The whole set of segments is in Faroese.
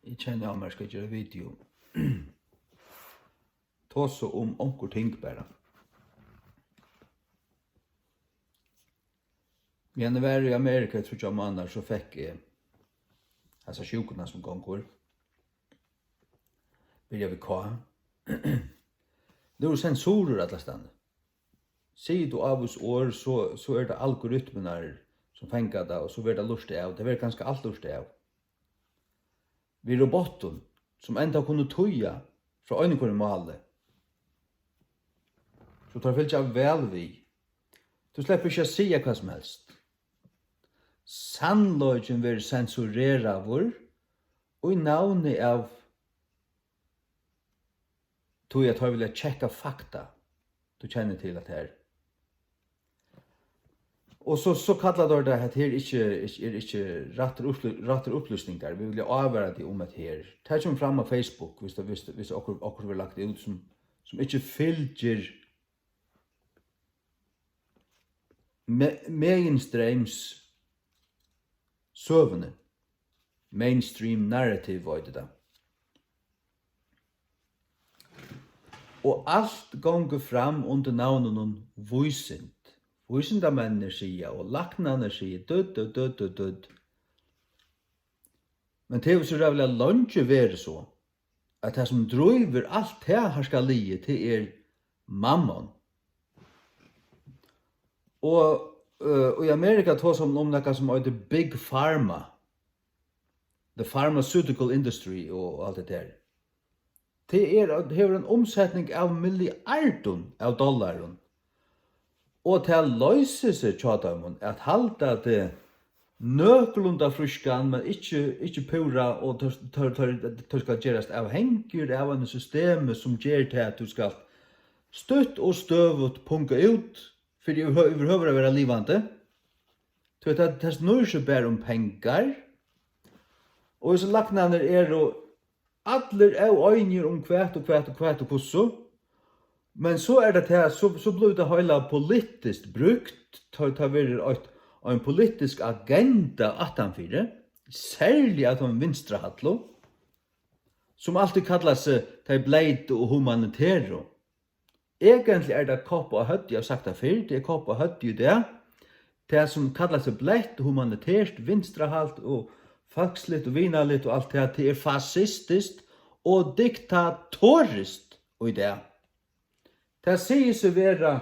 Jeg kjenner at man skal gjøre video. Ta så om onker ting bare. Men jeg var i Amerika, tror jeg måneder, så fikk jeg altså sjukene som gonger. Vil jeg kva. Det er sensorer alle steder. Sier du av oss år, så er det algoritmer som fenger det, og så blir det lustig av. Det blir ganske alt lustig av. Vi roboten, som enda kunne tøya fra øynekåren målet. Så tar vel ikke vel vi. Du slipper ikke å si hva som helst. Sannløgjen vil sensurera vår, og i navnet av tog jeg tar vil tjekka fakta du kjenner til at her. Og så kallar det at her ikke ratter opplysninger. Vi vil avvære det om at her. Det kommer fram av Facebook, hvis okkur vil lagt det ut som ikke fylgjer mainstreams søvende. Mainstream narrative var det da. Og alt gonger fram under navnet noen voisint. Voisindamennene sier, og laknene sier, død. Men det er så rævlig lunge være så, at det som driver alt det her skal lie til mammon. Og i Amerika tar som om noe som heter Big Pharma, the pharmaceutical industry og alt det der. Det har en omsetning av milliarder av dollaren. Og til å løse seg tjadamon, at halda det nøklunda fruskan, men ikke pura, og det skal gjerast avhengig av en system som gjør til at du skal støtt og støvut punga ut, for det overhøver å være livande. Det snur seg bare om pengar, og hvis laknaner og alle øyner om hvert og hvordan. Men så det her, så blir det hele politisk brukt, det blir en politisk agenda attanfyrir, særlig at de vinstrahatlo, som alltid kallar seg de bleide og humanitære. Egentlig det kopp og høtt, jeg har sagt det før, det kopp og høtt jo det, det som kallar seg bleide og humanitært, vinstrahalt og fagslitt og vinaligt og alt det, det fascistisk og diktatorist og det. Det sier seg være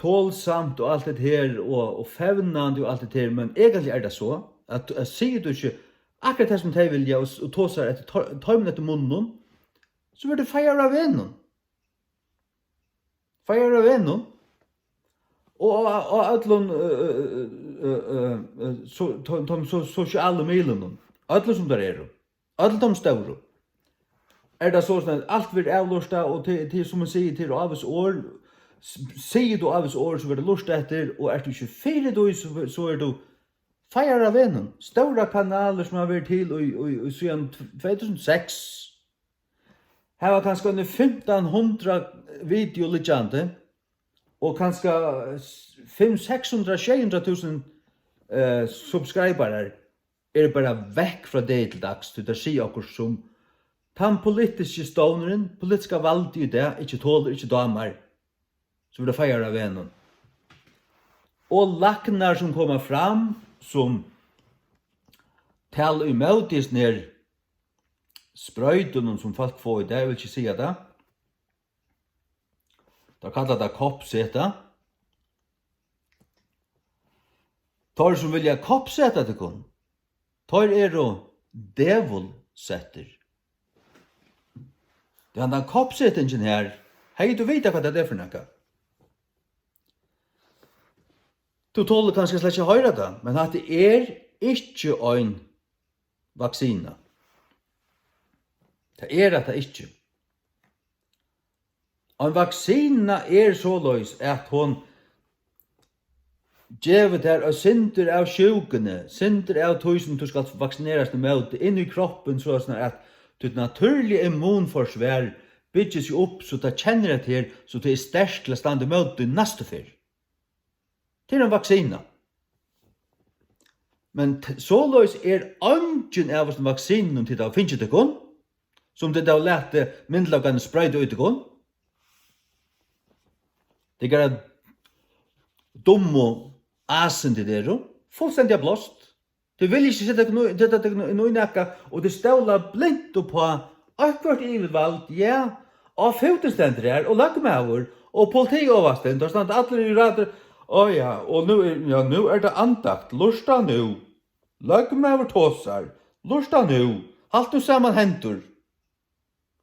tålsamt og alt det her, og fevnande og alt det her, men egentlig det så, at sier du ikke akkurat det som de vilja, og tåsar etter tøymen etter munnen, så blir det feir av vennen. Feir av vennen. Og allon sosiale milen, allon som der allon de større. Det sånn at alt blir avlåsta, og til som man sier til Aves år, sier du Aves år, så blir det lust etter, og du ikke fire du, så du feir av vennen. Stora kanaler som har vært til siden 2006. Her var kanskje 1500 video liggande, og kanskje 500-600-700 subscriberer bare vekk fra det til dags, til det sier akkur som den politiske ståneren, politiska valg i det, ikke tåler, ikke damer, så vil det feir av vennen. Og laknar som kommer fram, som taler imot disse nær sprøytene som folk får i det, jeg vil ikke si det. Da kallar det koppseta. Tar som vilja koppseta til kun, tar devilsetter. Det den koppsetingen her, hei, du vet hva det for noe. Du tåler kanskje slett ikke høyre det, men at det ikke en vaksine. Det at det ikke. En vaksine så løs at hun gjevet der og synder av sjukene, synder av tusen du skal vaksineres med inn i kroppen, så at det naturlige immunforsvar bygges jo opp så det kjenner det til, så det sterkt til å stande med det neste fyr. Det en vaksine. Men såleis ungen av oss vaksinen til det finnes det kun, som det da lærte myndlagene sprøyde ut det kun. Det er dumme asen til det, fullstendig blåst. Det vil ikke sette noe nekka, og det ståler blindt på akkurat ivelvalgt, ja, av fotestender her, og lagmauer, og politi oversten, da stand alle i rader, ja, og nu det andakt, lusta nu, lagmauer tåsar, lusta nu, halt du saman hendur,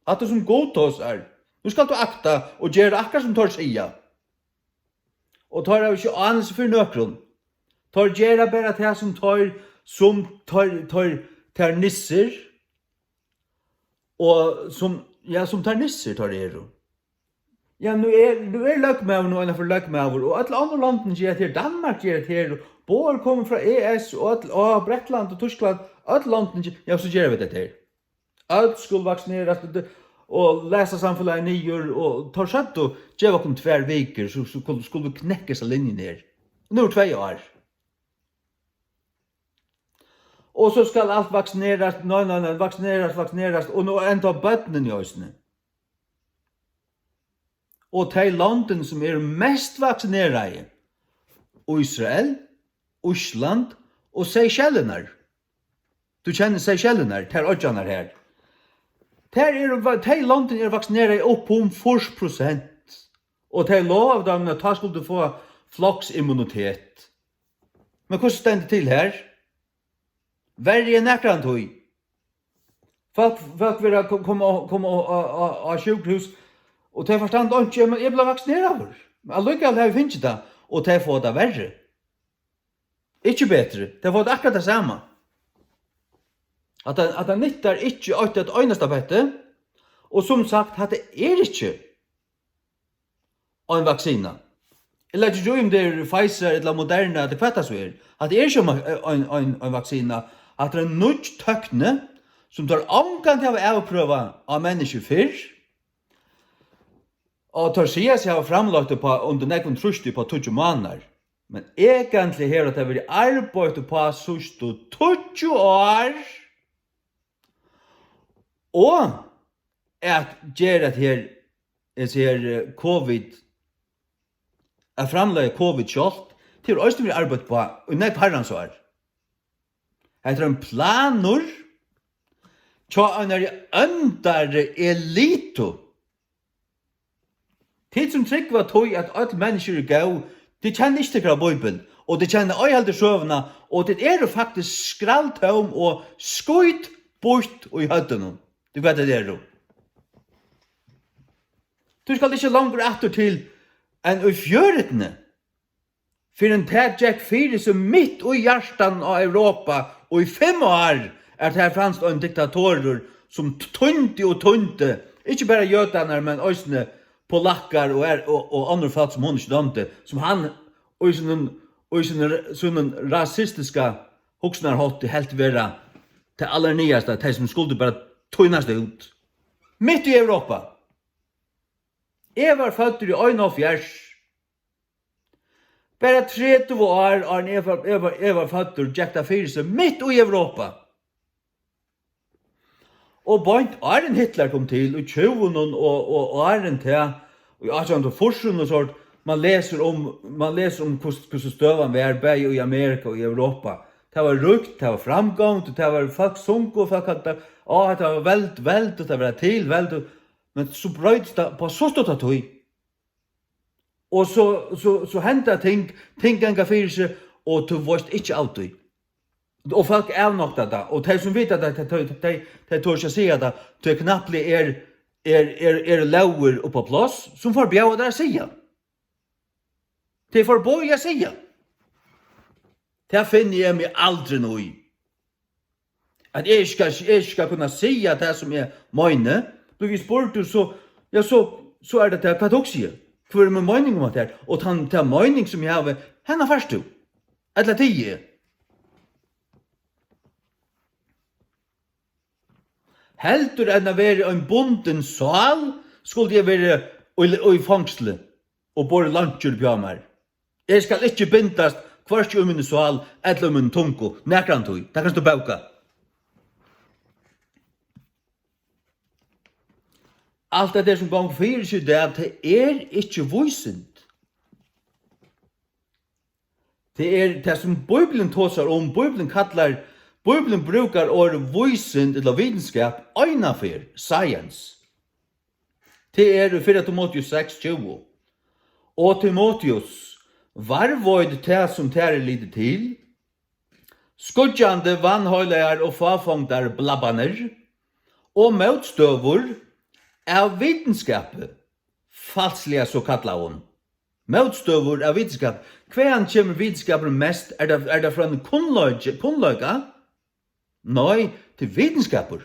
halt du som god tåsar, nu skal du akta og gjøre akkurat som tar sia. Og tar av ikke anelse for nøkron, tar gjøre bare til som tar nisser, og som tar nisser tar det jo. Ja, nu løgmauer nå innenfor løgmauer, og alle andre landene gjør det her, Danmark gjør det her, Bål kommer fra ES, og Bretland og Tyskland, alle landene, ja, så gjør vi det her. Alt skulle vaksineres, og lese samfunnet nyer, og tar sett og gjør om 2 veker, så skulle vi knekke seg linjen her. Nå 2 år. Og så skal alt vaksineres, nei, vaksineres, og nå enda bøttene i øsene. Og de landene som mest vaksinerte, Israel, Island og Seychellene. Du kjenner Seychellene, de øyene her. De landene vaksinerte opp om 40%, og de lov dem at de skulle få floksimmunitet. Men hvordan stender det til her? Verre enn nekran tog. Folk vil komme av sjukhus, og de forstand ikke, men jeg ble vaksineret. Men allikevel har vi finnet det, og de får det verre. Ikke bedre, de får det akkurat det samme. At det nytter ikke et øyneste bette, og som sagt, at det ikke en vaksina. Eller ikke om det Pfizer eller Moderna, det kvettas vi at det ikke en vaksina, at det nødt tøkne, som tar omgang til å avprøve av mennesker før, og tar seg seg framlagt på under nekon trusti på 20 måneder. Men egentlig her at det vil arbeide på sørst og 20 år, og at gjøre at her, jeg sier covid, at framlagt covid kjolt, til å vil arbeide på, og nek herrens år. Etter en planer, tja en øndare elito, tid som trygg var tog at alle mennesker gav, de kjenner ikke til Bibelen, og de kjenner øyhalde sjøvna, og det faktisk skralt om og skoit bort i høttene. Du vet det jo. Du skal ikke langer etter til enn i fjøretene, for en tæt Jack 4 som midt i hjertan av Europa, og i 5 år det her fransk en diktatorer som tunte, ikke bare jødene, men også polakker og andre folk som hun ikke dømte, som han og sånne rasistiske hoksene har holdt helt være til aller nyeste, de som skulle bare tøynast ut. Midt i Europa. Jeg var født i 71. Bare 30 år jeg var født i Jack 4, midt i Europa. Og bant Arjen Hitler kom til, og 20 og Arjen til, og i 1840 og sånt, man leser om hvordan støven var bare i Amerika og i Europa. Det var rukt, det var framgang, det var folk sunk, og folk hadde, det var veld, det var til, men så brøydes det på så stått at høy. Og så hentet ting ganga fyrir seg, og du varst ikke alltid. Og folk avnokta det, og de som vet at de tør ikke si at det knapt lauer på plass, som får bjau der sida. De får boja sida. Det finner jeg meg aldri noe i. At jeg skal kunne si at det som jeg mener, du vil spørre, så det til hva du sier. Hva med mening om det her? Og den mening som jeg har, henne først du. Eller tid. Heldur enn å være en bonden sal, skulle jeg være i fangslet og bare lunsjer på meg. Jeg skal ikke bindast Kvarst min sval, eller min tunko, nekrantui, det kan du bauka. Alt det som gong fyrir seg det at det ikke voisend. Det det som Bibelen tåsar om, Bibelen brukar ordet voisend eller vitenskap øynafyr, science. Det 4 Timotheus 6:20. Og Timotheus, varvoid det som det lider til, skudjande vannhøyler og fafongdar blabbaner, og motstøvur av vitenskapet, falsliga så kallar hon. Motstøvur av vitenskap. Hver kommer vitenskapen mest? Det fra en kunnløyga? Nei, til vitenskaper.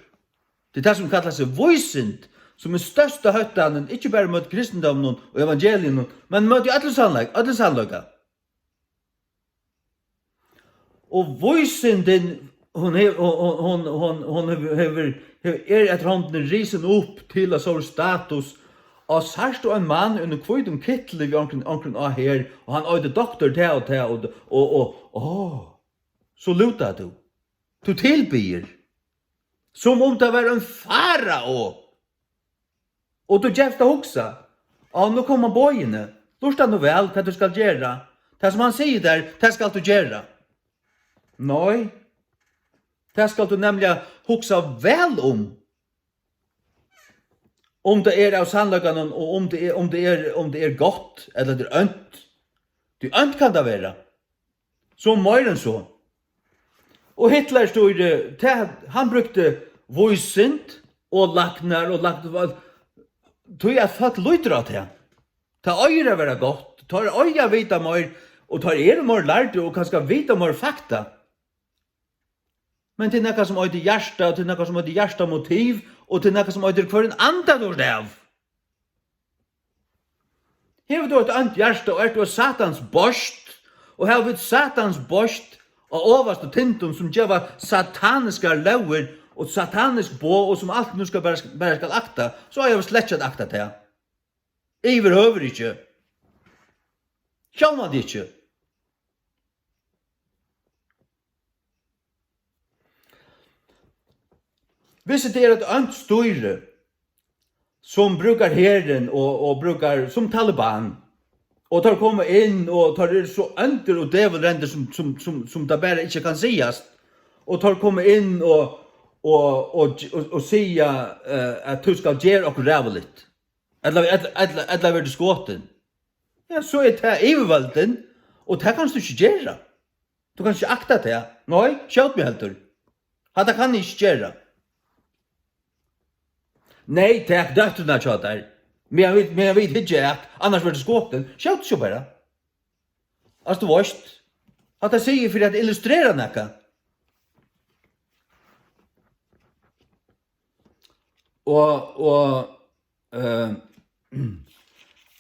Det det som kallar seg voisend, som største høyttanen, ikke bare mot kristendommen og evangelien, men mot alle sannløyga. Og voisenden, hon etter hånden risen opp til en sånn status, og særst en mann under kvidum kittel i omkring av her, og han øyde doktor til og til, så luta du. Du tilbyr. Som om det var en farao. Og du gjefta hoksa. Nå kommer bøyene. Lursta nå vel hva du skal gjøre. Det som han sier der, det skal du gjøre. Nei. Det skal du nemlig hoksa vel om. Om det av sannløkene, og om det godt, eller det ønt. Det ønt kan det være. Så mer enn så. Og Hitler stod han brukte voisint, og laknar, tog jeg fatt lytter av det. Ta øyre være godt, ta øyre vita mer, og ta mer lærte, og kanskje vita mer fakta. Men til nekka som øyde hjärsta, og til nekka som øyde hjärsta motiv, og til nekka som øyde hver en andan ord av. Hever du et annet hjärsta, og du satans borst, og hever vi satans borst, og overst og tintum som gjeva sataniska lauer, og satanisk bo, og som alt nu skal bare skal akta, så har jeg slett ikke akta til. Iver høver ikke. Sjálf det ikke. Hvis det et ønt styre som brukar herren og brukar som Taliban, og tar komme inn og tar så ønter og djevelrender som det bare ikke kan sies, og tar komme inn og sier at du skal gjøre okkur ræveligt, eller være skåten. Ja, så det ivervalden, og det kan du ikke gjøre. Du kan ikke akta det. Nei, kjøp meg helter. Det kan jeg ikke gjøre. Nei, det døtterne kjøter. Men jeg vet ikke at annars blir det skåten. Kjøpt ikke bare. Altså, du vet. At jeg sier for at illustrere noe. Og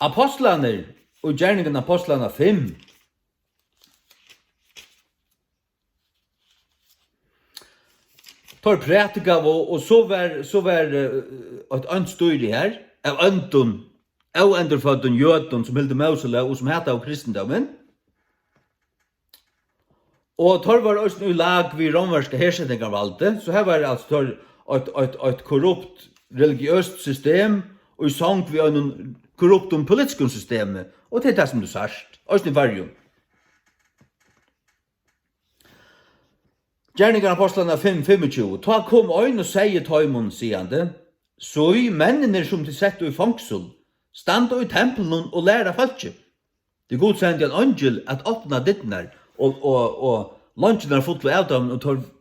apostlene, og gjerningen apostlene 5, tar prætika, og så var et ønt styr her, av øntun, av endurfødden jøden som hilde Mosele, og som heter av kristendommen. Og tar var også i lag vi romerske hersettingarvalgte, så her var altså et korrupt religiøst system, og i sang vi en korrupt politisk system, og det det som du sørst, også i varjum. Gjerningen apostlene 5:25. Ta kom øyn og sier tøymon, siande, så i mennene som til sett i fangsel, stand i tempelen og læra falskje. Det godsendi en angel at åpna dittnar, og lunchen fotlo av dem, og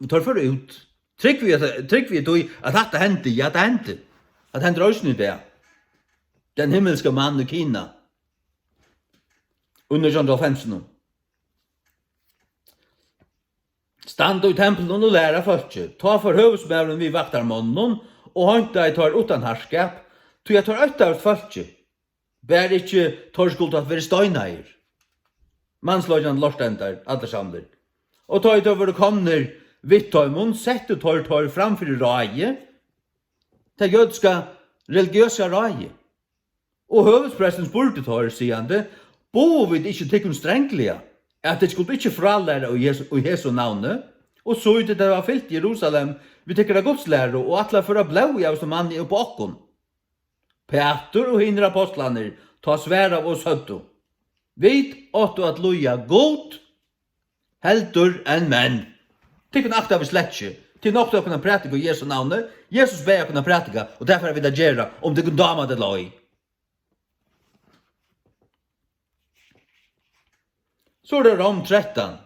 tar for ut. Trygg vi at dette hendte, ja det hendte. At hendte også nu det. Den himmelske mannen i Kina. Under 1950. Stand i tempelen og læra falskje. Ta for høvesmævren vi vaktarmannen, og håndta jeg tar utan herskap, så jeg tar øtta av falskje. Bær ikke tar skuld at være støyneier. Mannsløgjan lortendar, alle samler. Og tar jeg over kommer vittøymon, setter tar framfor raje, til jødska religiøsa raje. Og høvespresten spurte tar, sier han det, bo vi ikke tikkum strenglige, at det skulle ikke fralære og Jesu navnet, og så ut det var fyllt i Jerusalem, vi tykker av Guds lære, og atle for å blå av som mann på okkon. Peter og hinner apostlaner, ta svær av oss høtto. Vit åtto at loja god, heldur enn menn. Tykken akta vi slett ikke. Til nok til å kunne pratika i Jesu navnet, Jesus ber å kunne pratika, og derfor er vi det gjerra, om det kunne dama det loj. Så er det Rom 13,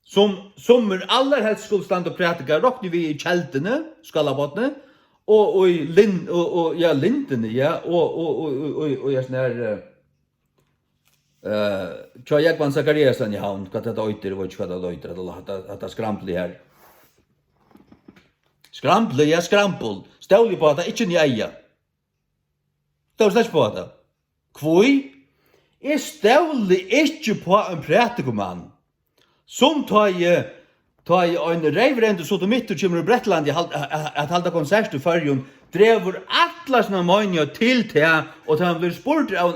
som aller helst skulle stande og pratika, råkner vi i kjeltene, skallabotene, og i lindene, ja, og jeg sånn her, tja Jekvan Zakariasen i havn, hva det øyter, og ikke hva det øyter, at det skrampelig her. Skrampelig, ja, skrampel. Stålig på at det ikke nye. Stålig slett på at det. Kvoi? Jeg stålig ikke på en pratikomann, som tar en reivrende sotomitter kommer i Bretland at halda konsert i Fyrjun, drever atlasna mønja til det, og han blir spurt av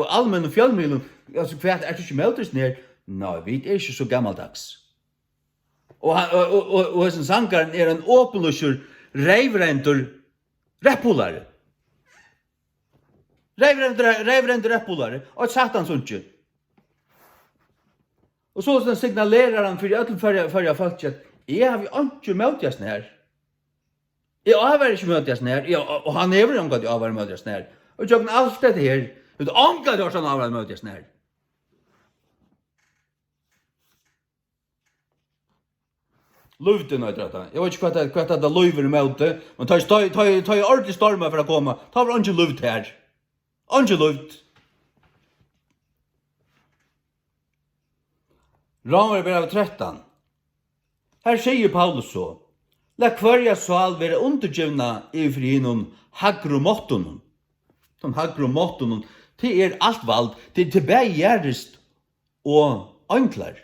allmenn og fjallmiddelen, altså hva er det ikke møtes ned? Nei, vi er ikke så gammeldags. Og hessen sangaren er en åpenløsjer reivrender reppolare. Reivrender reppolare, og et satans unnskje. Og så signalerer han for i øtlen førja folk at jeg har vi ikke møtjast her. Jeg har ikke møtjast her, og han er vel omgatt i avhver møtjast her. Og jeg har alt dette her, og det omgatt i årsan avhver møtjast her. Luften og etter dette. Jeg vet ikke hva det er luver i møte, men ta i ordentlig stormer for å komme. Ta var ikke luft her. Ikke luft. Romerbrevet 13. Her sier Paulus så, la hverja sal være undergivna i frinon hagro mottonon. Som hagro mottonon, det er alt vald, det er tilbegjerist og anklar.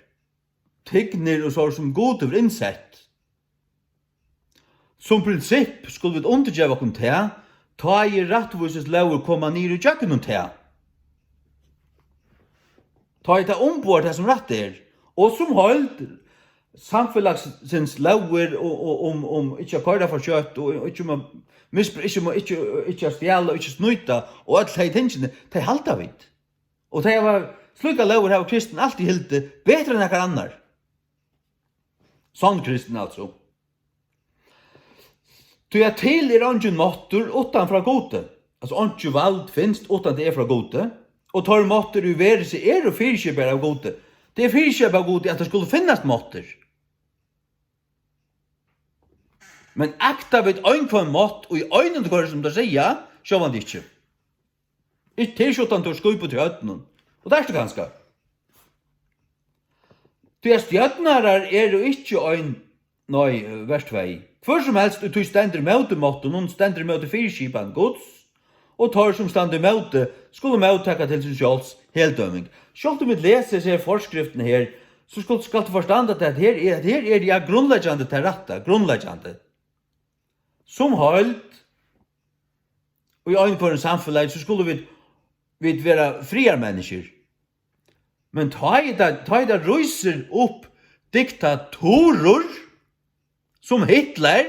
Tigner og så som god over innsett. Som prinsipp skulle vi undergjeva okkom til, ta i rettvises lover koma nir i tjøkken til. Ta i ta ombord det som rett er, og som holdt samfellagsins lover om ikke å køyre for kjøtt, og ikke stjæle, og ikke snuita, og alt de tingene, de halta vidt. Og de var slukka lover her, og kristen alltid hilde bedre enn ekkert annar. Sånn kristen altså. Du er til er ungen måttur utan fra gode. Altså ungen vald finst utan det er fra gode. Og tar måttur i verse er og fyrkjøper av gode. Det er fyrkjøper av gode at det skulle finnes måttur. Men akta vid øynkvann mått og i øynene kvar som det sier, sjå man det ikke. Ikke tilskjuttan til å skupe til høtten. Og det er det ganske. Det stjärnarar er jo ikke ein, nei, vers 2. Hvor som helst, du stender møte måtte, noen stender møte fyrskipan gods, og tar som stender møte, skulle møttekka til sin sjåls heldøming. Sjålt om vi leser seg forskriften her, så skal du forstande at her er ja grunnleggjande til retta, grunnleggjande. Som holdt, og i øynfor en samfunnet, så skulle vi være friar mennesker. Men ta i det ryser opp diktatorer som Hitler,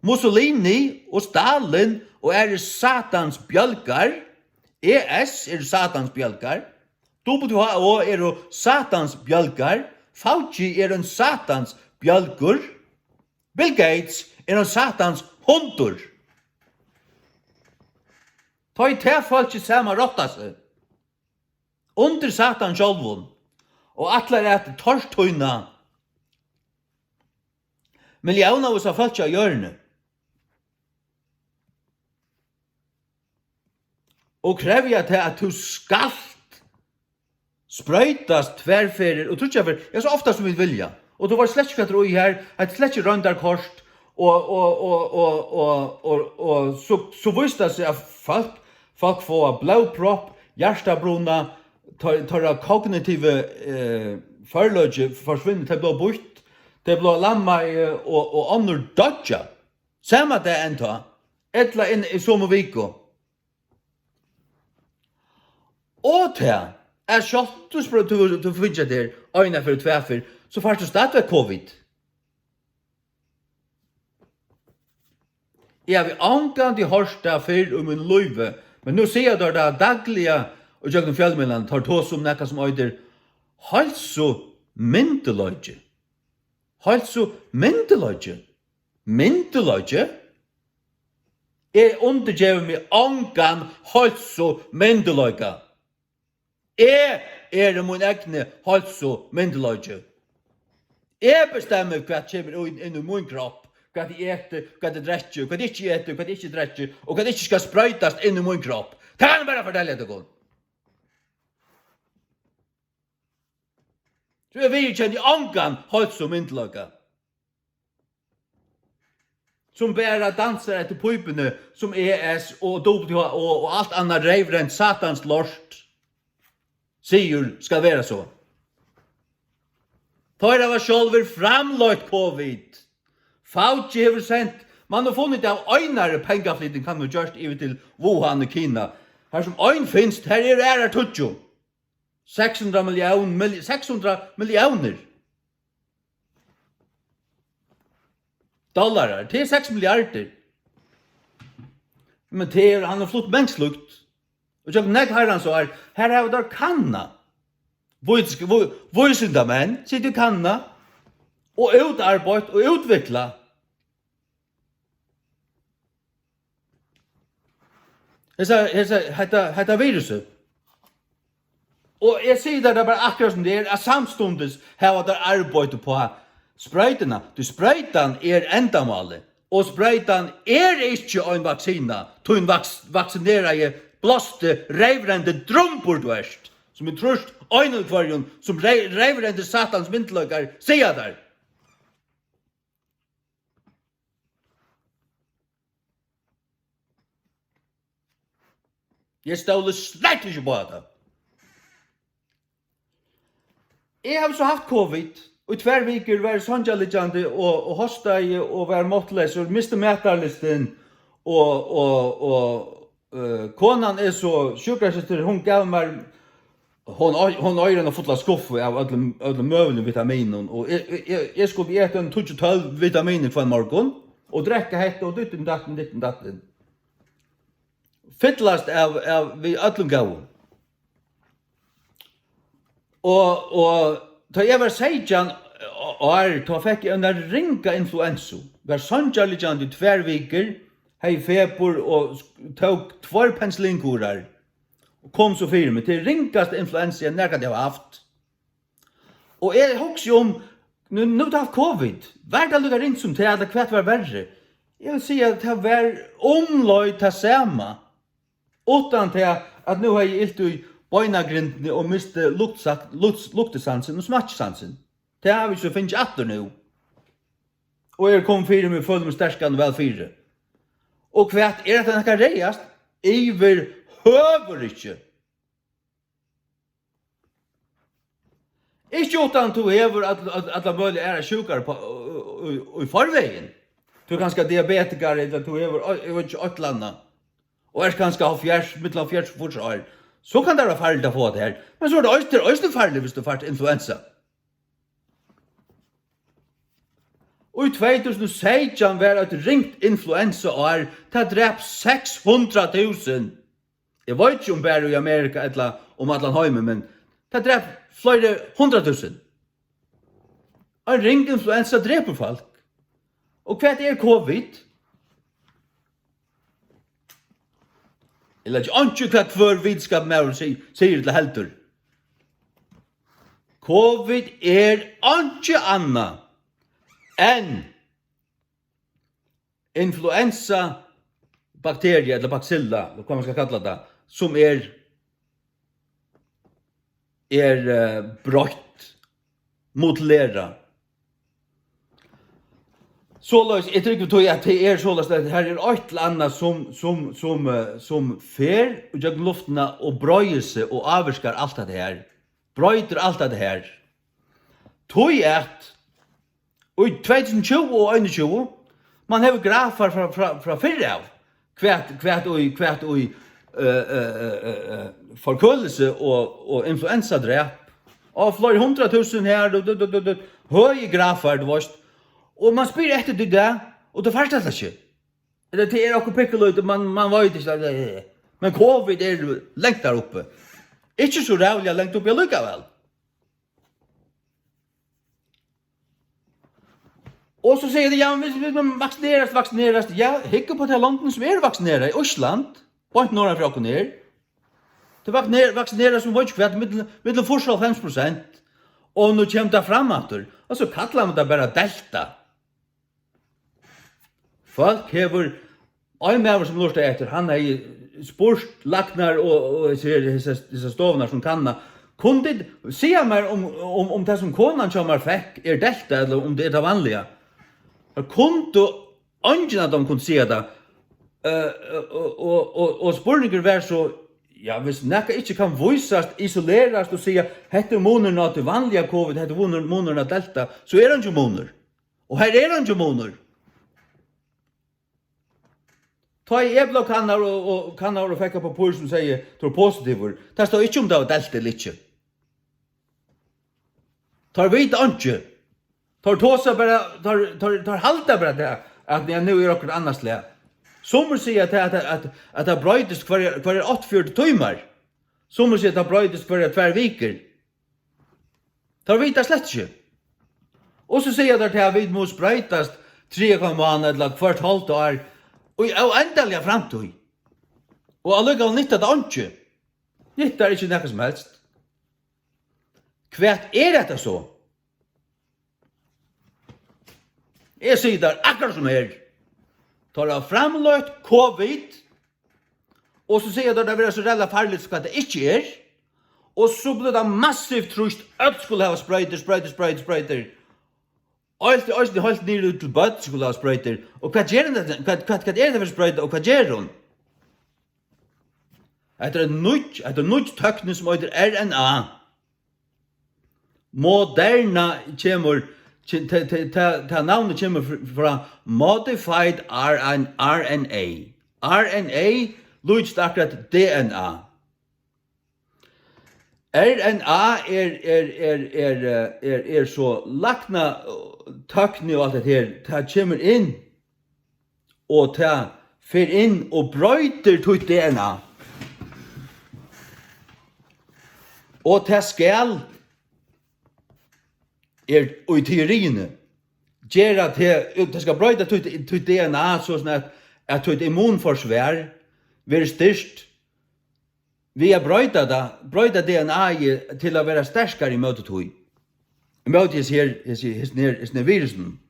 Mussolini og Stalin og er satans bjølkar, ES er satans bjølkar, WHO er satans bjølkar, Fauci er en satans bjølkur, Bill Gates er en satans hundur. Ta i det folk ikke samme rotta seg. Under satan sjálvun, og atlar at torstøyna miljoner av oss har falt av hjørne. Og krevja til at du skalt sprøytast tverrferer, og trutjafer, ja, så ofta som vi vilja. Og du var slett ikke hva her, et slett ikke røndarkost, og så viste det seg at folk får blåpropp, hjertabruna, tar kognitive forløgje forsvinner til blå bort, til blå lamma og andre dodja. Samme det enda, etla inn i sommerviko. Og til är skott du sprut du finja där ena för tvärför så fast du startar covid. Jag vi angående hörsta för en löve, men nu ser jag där dagliga och jag kan fjällmellan tar tås om näka som öder halso mentalage. Halso mentalage. Mentalage undergjev mig angan halso mentalage. Min egne halso mentalage. Bestemmer hva kommer inn I min kropp, hva det eter, hva det drekker, hva det ikke eter, hva det ikke drekker, og hva det ikke skal sprøytas inn I min kropp. Det kan jeg bare fortelle deg. Så jeg vil kjenne angan halso mentalage. Som bara dansar efter pipene som ES och WH och allt annat revren satans lort säger ska vara så. Tøyra var sjálfur framlagt covid. Fauci hefur sent, man har funnit av einare pengaflytting kan nu gjørst yfir til Wuhan og Kina. Her som ein finst, her ærar tutjo. 600 millioner. Dollar, det 6 milliarder. Men det han har flott mänskligt. Och jag nek har han så här har där kanna. Vojsynda män, sitter kanna och utarbeta och utveckla. Hetta viruset. Och jag säger det bara akkurat som det är samstundes har där arbete på sprøytene. Du sprøytan endamålet. Og sprøytan ikke en vaksina. Du vaksinerer I blåste, reivrende drumpor du erst. Som trust øynekvarjon, som reivrende satans vintløkar, sier der. Jeg ståler slett ikke på det. Jeg har så haft covid, og I 2 veker var sånjaliggjande og hostai og var måttles og miste mätarlisten og konan så sjukrasester, hon gav meg hon øyren og fotla skuffe av alle møvlen vitaminen og jeg skulle ete en 12 vitaminer for en morgon og drekka hette og dytten datten. Fyllast av vi öllum gavum. Og ta jeg var 16 år, ta fikk jeg en ringa influensu. Var sånjaliggjande I 2 veker, hei feber og tog 2 penicillinkurar. Og kom så fyrir meg til ringaste influensa jeg nærkant jeg har haft. Og jeg husker om, nu det har covid, var det lukka ringt som til at hvert var verre. Jeg vil si at det var omløy til sama. Utan til at nu har jeg ilt I bøynagrindene og miste luktesansen og smakssansen. Det har vi så finnes atter nu. Og jeg kom fyrir med følge med sterskene vel fyrir. Og hvert at den kan reiast, iver høver ikke. Ikke utan du hever at det mulig sjukar I forveien. Du kanskje diabetiker, eller du hever ikke åttlanda. Og kanskje mittla 40 år. Så kan det være farlig å få det her. Men så det også farlig hvis du får influensa. Og I 2016 var et ringt influensa-år til drep 600 000. Jeg vet ikke om bare I Amerika eller om Atlanheim, men det drep flere 100 000. En ringt influensa dreper folk. Og hva covid? Eller ikke hva hver vitenskap med å sier til helter. Covid ikke anna enn influensa bakterie eller bacilla, eller hva man skal kalla det, som brøtt mot lera. Såløs, jeg tror ikke at det såløs at her et eller annet som fer og gjør luftene og brøyer seg og avvirker alt av det her. Brøyter alt av det her. Tog at og I 2020 og 2021 man har grafer fra fyrre av hvert og forkølelse og influensadrep. Og flere 100.000 her, høye grafer, du vet. Og man spyr etter det der, og det forstår det ikke. Det er akkurat pikkeløyde, man vet ikke. Men covid er lengt der oppe. Ikke så rævlig lengt oppe likevel. Og så sier de, ja, hvis man vaksineres. Ja, hikker på til landen som er vaksineret i Østland, på ikke norra fra åkken her. Det vaksineres som var ikke kvart, middel 45%. Og nå kommer det frem etter, og så kallar man det bare delta. Folk hever, en med som lort etter, han har spurt laknar og disse stovnar som kanna, kunde se meg om det som konan kommer fikk er delta, eller om det er det vanliga. Kunde ingen av dem kunne se det, og spurninger var så, ja, hvis nekka ikke kan visast, isolerast og sige, hette monerna til vanliga covid, hette monerna delta, så er han ikke moner. Og her er han ikke moner. Ta i ebla kannar og fekka på pur som sier, tror positivur, det står ikke om det var delta eller ikke. Tar vit ikke. Tar tåsa bara, tar halta bara det, at jeg nu er okkur annars le. Sommer sier at det brøydes hver 48 timer. Sommer sier at det brøydes hver 2 viker. Tar vita slett ikke. Og så sier det at vi må sprøytast 3 måneder eller hvert halvt år, og endelig fremtid. Og allikevel nyttar det ikke. Nyttar ikke noe som helst. Hva er dette så? Jeg sier det akkurat som her. Tar det framløyt covid, og så sier det at det er så rella farlig som det ikke er, og så blir det massivt trust, alt skulle ha sprøyter. Alt nere ut til bøtt skulle ha sprøyter. Og hva gjør det? Hva er det for sprøyter, og hva gjør hun? Etter en nytt tøkning som heter RNA. Moderna kommer, ta navnet kommer fra Modified RNA. RNA lyder akkurat DNA. RNA er så lakna tøkning og alt det her. Det kommer inn, og det fer inn og brøyter til DNA. Og det skal og i teoriene gjør at det skal brøyta til DNA sånn at et immunforsvar blir styrst. Vi har brøyta DNA til å være sterskere i møtet tog. I møtet er virusen.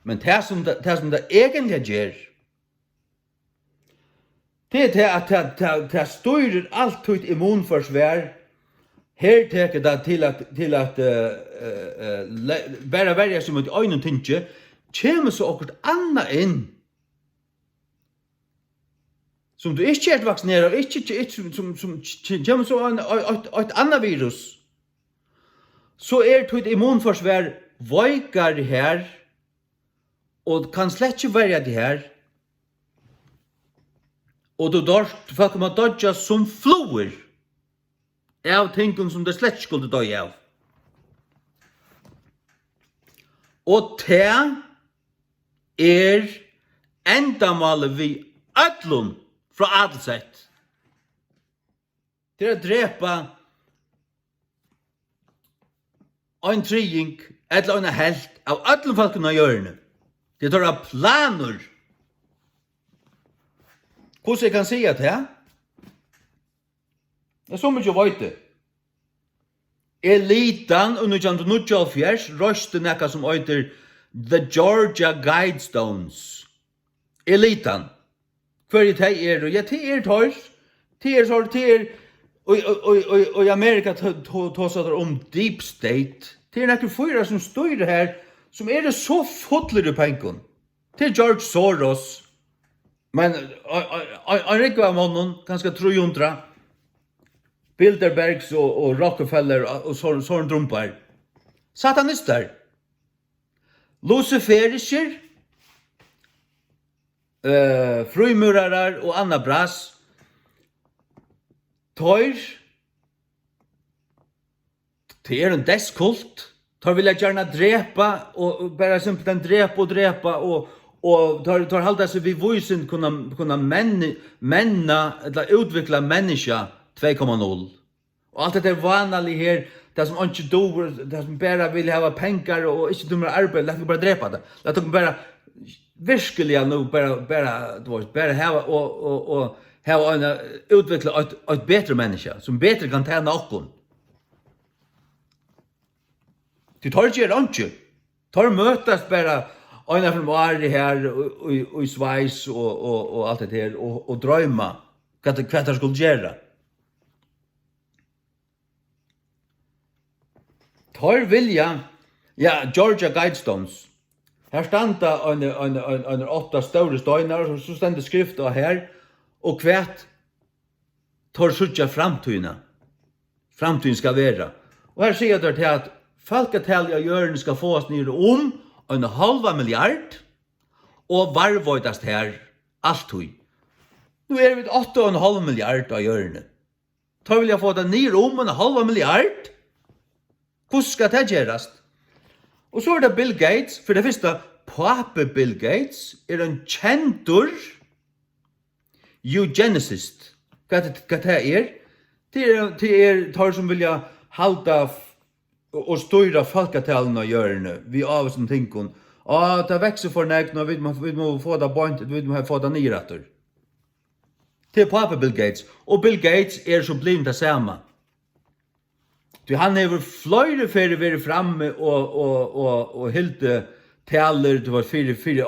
Men det som det egentlig gjør, det er at det styrer alt til immunforsvar. Her teker det til at bare verja som et øyne tinge, kommer så okkur anna inn, som du ikke er vaksineret, som kommer så et annet virus, så er det immunforsvar veikar her, og kan slett ikke være det her, og du folk må dodja som floer, av tingene som det slett skulle døy av. Og det er endamålet vi ødlun fra adelsett. Det er å drepa en trying eller en helt av ødlun folkene av hjørne. Det er planer. Hvordan jeg kan si at det er? Det er så mye vet det. Elitan under 1979 røste nekka som heter The Georgia Guidestones. Elitan. Hver er det er? Ja, det er tørs. Det er og i Amerika tåser det om Deep State. Det er nekker fyra som styrer her, som er det så fotler i penken. Det er George Soros. Men en rekke av mannen, kanskje 300, Bilderbergs og Rockefeller og sånne drumpar. Satanister. Luciferisker, frumurarar og anna brass Tor, det en deskult. Tor vilja gärna drepa och bara simpelt drepa och tar halda sig vid voisen kunna männa eller utveckla människa 2.0. Och allt det vanliga här, det som inte dår, det som bara vill ha pengar och inte dumma arbete, låt mig bara drepa det. Låt dem bara virkelig nu bara du vet bara ha och ha en utveckla ett bättre människa som bättre kan tjäna okon. Du tar inte. Tar mötas bara en från var det här och i Schweiz och allt det här och drömma vad det skulle göra. Tar vilja Georgia Guidestones. Här standa en 8 stora stenar och så ständer skrift och här och kvärt tar söka framtiden. Framtiden ska vara. Och här säger det till att folketallet av jorden ska få oss ner om 1,5 miljard och varvøydast her alltid. Nu vi 8,5 miljard av jorden. Tar vill jag få det ner om 1,5 miljard? Hvordan skal det gjøres? Og så det Bill Gates, for det første, pape Bill Gates en kjentur eugenicist. Hva det Det tar som vilja halda og styra folketalen av hjørne, vi av som tinkon. Det växer för nägna, vi må få det bant, vi må få det nyrätter. Det pape Bill Gates, og Bill Gates så blind det samma. Han har flöjre för att vara framme och helt taler, det var fyra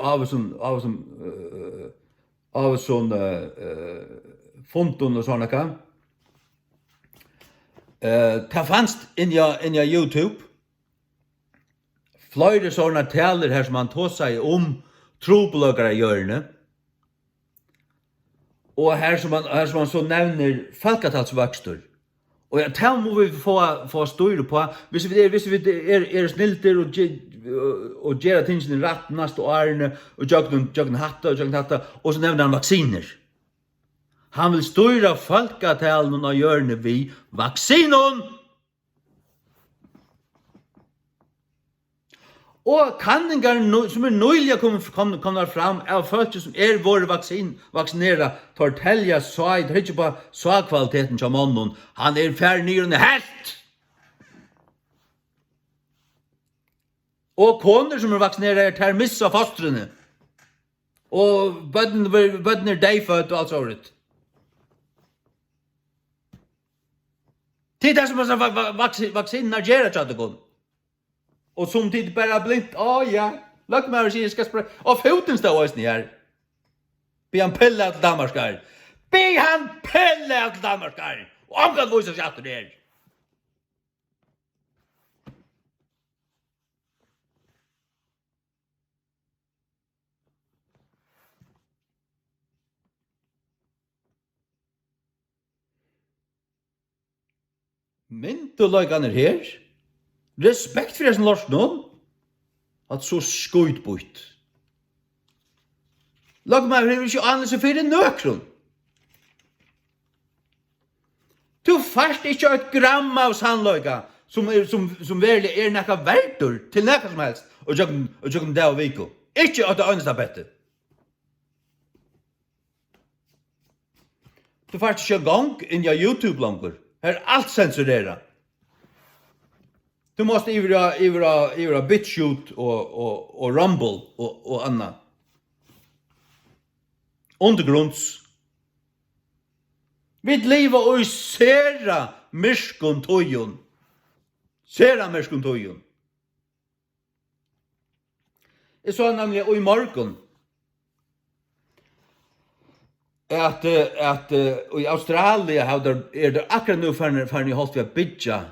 av sån fonton och såna kan. Det fanns in ja YouTube. Flöjre såna taler här som man tar sig om troblögare hjörne. Och här som man så nämner falkatalsvaxtor. Och jag tar må vi få styr på. Hvis vi snilter och gera tingen rätt nästa årene och jag hatta och så nämner han vacciner. Han vill styra folketalen av hjørne vi vaccinen. Och kanningar som nöjliga kommer fram av folk som vår vaccinera tar tälja så det inte bara så kvaliteten som mannen. Han färd nyrande helt. Och koner som vaccinerade tar missa fostrene. Och bödden dejfödd och allt sådant. Titta som vaccinerna gör att det går. Och som tid bara blint, lagt mig och ska spray. Och foten står oss här. Be han pella till Danmarkar. Be han pella till Danmarkar. Och han kan visa sig att det är. Myndelagan här. Respekt för sin lors någon. Att så skojtbort. Lag mig hur inte annars för det nökron. Du fast inte ett gram av sannlöga som verkligen näka värdur till näka som helst. Och jag där vecko. Inte att det andra bättre. Du fast inte gång in your YouTube longer. Här allt censurerat. Du måste ivra BitChute och Rumble och annat. Undergrunds. Vi lever i sera myrskon tojon. Jag sa nämligen i morgon att i Australien är det akkurat nu för ni hållt vi att bygga.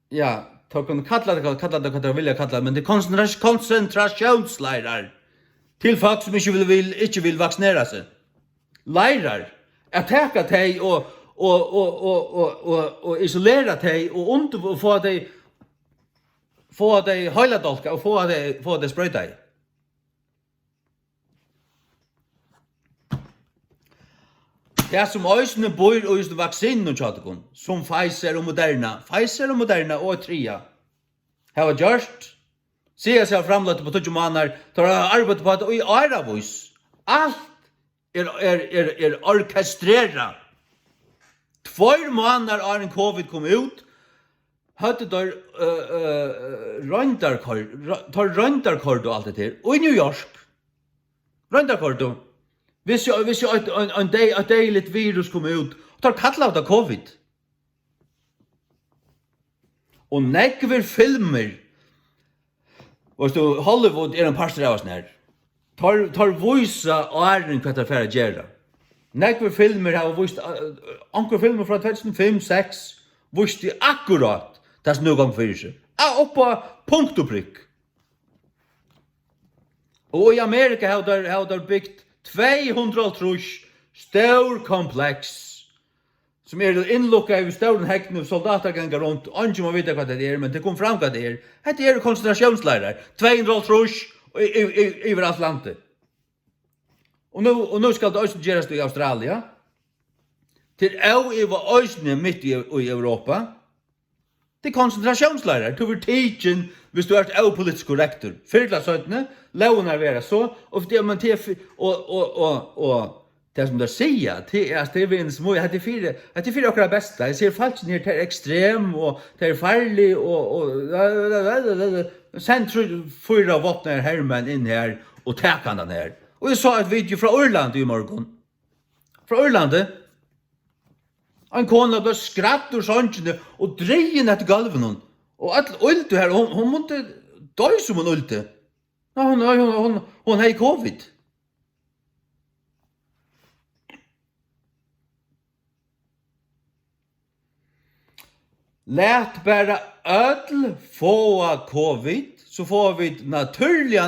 Ja, tar kan kalla det vad de vill kalla, men det koncentrationsleirar till folk som inte vill vaccinera sig. Leirar att ta dig och isolera dig och få dig hela dolka och få dig sprayta dig. det som øysene bor og just vaksinen og tjadekon, som Pfizer og Moderna og Tria, har gjort, sier seg framlagt på 20 måneder, tar arbeid på det, og i Arabus, alt orkestreret. 2 måneder av en covid kom ut, hadde der røndarkord og alt det der, og i New York, røndarkord, hvis et deilig virus kom ut, tar kallet av covid. Og nekver filmer, Hollywood en pastor av oss nær, tar visa åren hva det er for å gjøre. Nekver filmer har vist, anker filmer fra 2005-2006, viste akkurat det som noen gang fyrir seg. Oppa punkt og prikk. Og i Amerika har der byggt 200 stor kompleks, som innlukket i stauren hekkene, soldater ganger rundt, andre må vite hva det er, men det kom fram hva det er. Dette konsentrasjonsleirer, 200 over alt landet. Og nå skal det også gjøres i Australia, til i var øysene midt i Europa. Det er konsentrasjonsleirer, du vil tidsen hvis du er politisk korrektor. Fyrklassøytene, loven er være så, og det som de sier, det er vi en små, det er fire akkurat beste. Jeg sier falsk her, det er ekstrem, og det er farlig, og sen tror 4 våpner hermenn inn her, og taker han her. Og jeg så et video fra Ørland i morgen. Fra Ørlandet. En kone ble skratt ur sånne, og dreien etter galven. Og alt ulte her, hun måtte dø som hun ulte. Hun har covid. Lät bara öll få covid, så får vi naturlig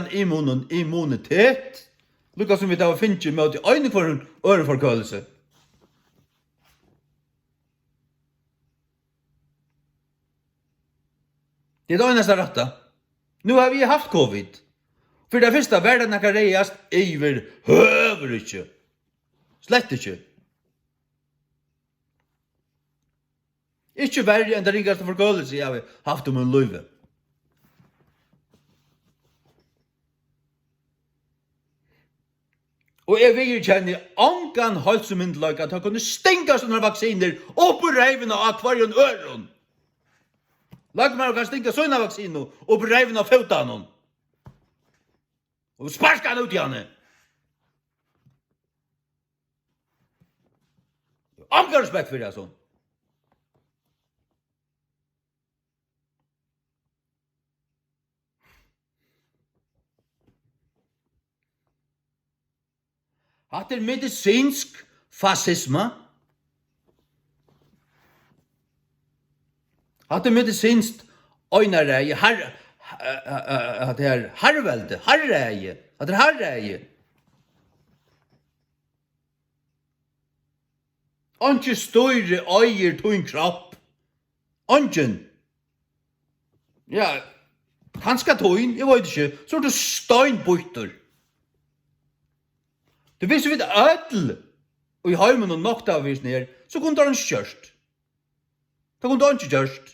immunitet. Lukka som vi da finner med i øyne for en øreforkølelse. Det er det eneste rette. Nå har vi haft covid. For det første, verden er ikke reiast, iver høver ikke. Slett ikke. Ikke verre enn det rikeste forkølelse jeg har haft om en løyve. Og jeg vil kjenne angan halsemyndeløk at han kunne stinga sånne vaksiner opp på reiven av akvarien øren. Lagmar kan stinga sånne vaksiner opp på reiven av føtanen. Og sparska han ut i henne. Angan respekt for det sånn. At det medicinsk fascisme. At det medicinsk øynereie, at det er harvelde, harreie, at det er harreie. Anke større øyer til en kropp. Anken. Ja, kanskje tøyen, jeg vet ikke. Så er det steinbøyter. Det visste vi ødel, og i heimen og nokta av visst ned, så kunne det ikke gjørst. Det kunne det ikke gjørst.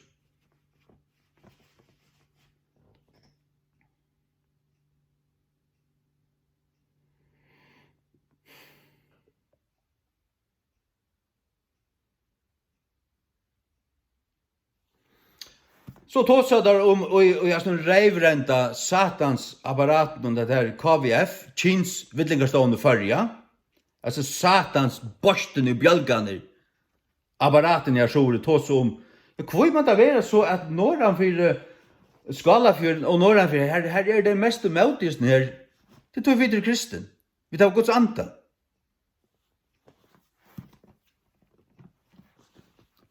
Så tog seg der om, og jeg sånn reivrenta satans apparaten om det der KVF, Kins Vidlingarstående Førja, altså satans borsten i bjølganer, apparaten jeg så tog seg om, hvor må det være så at Norranfyr, Skalafjøren og Norranfyr, her er det mest møtesen her, det tog videre kristen, vi tar Guds anta.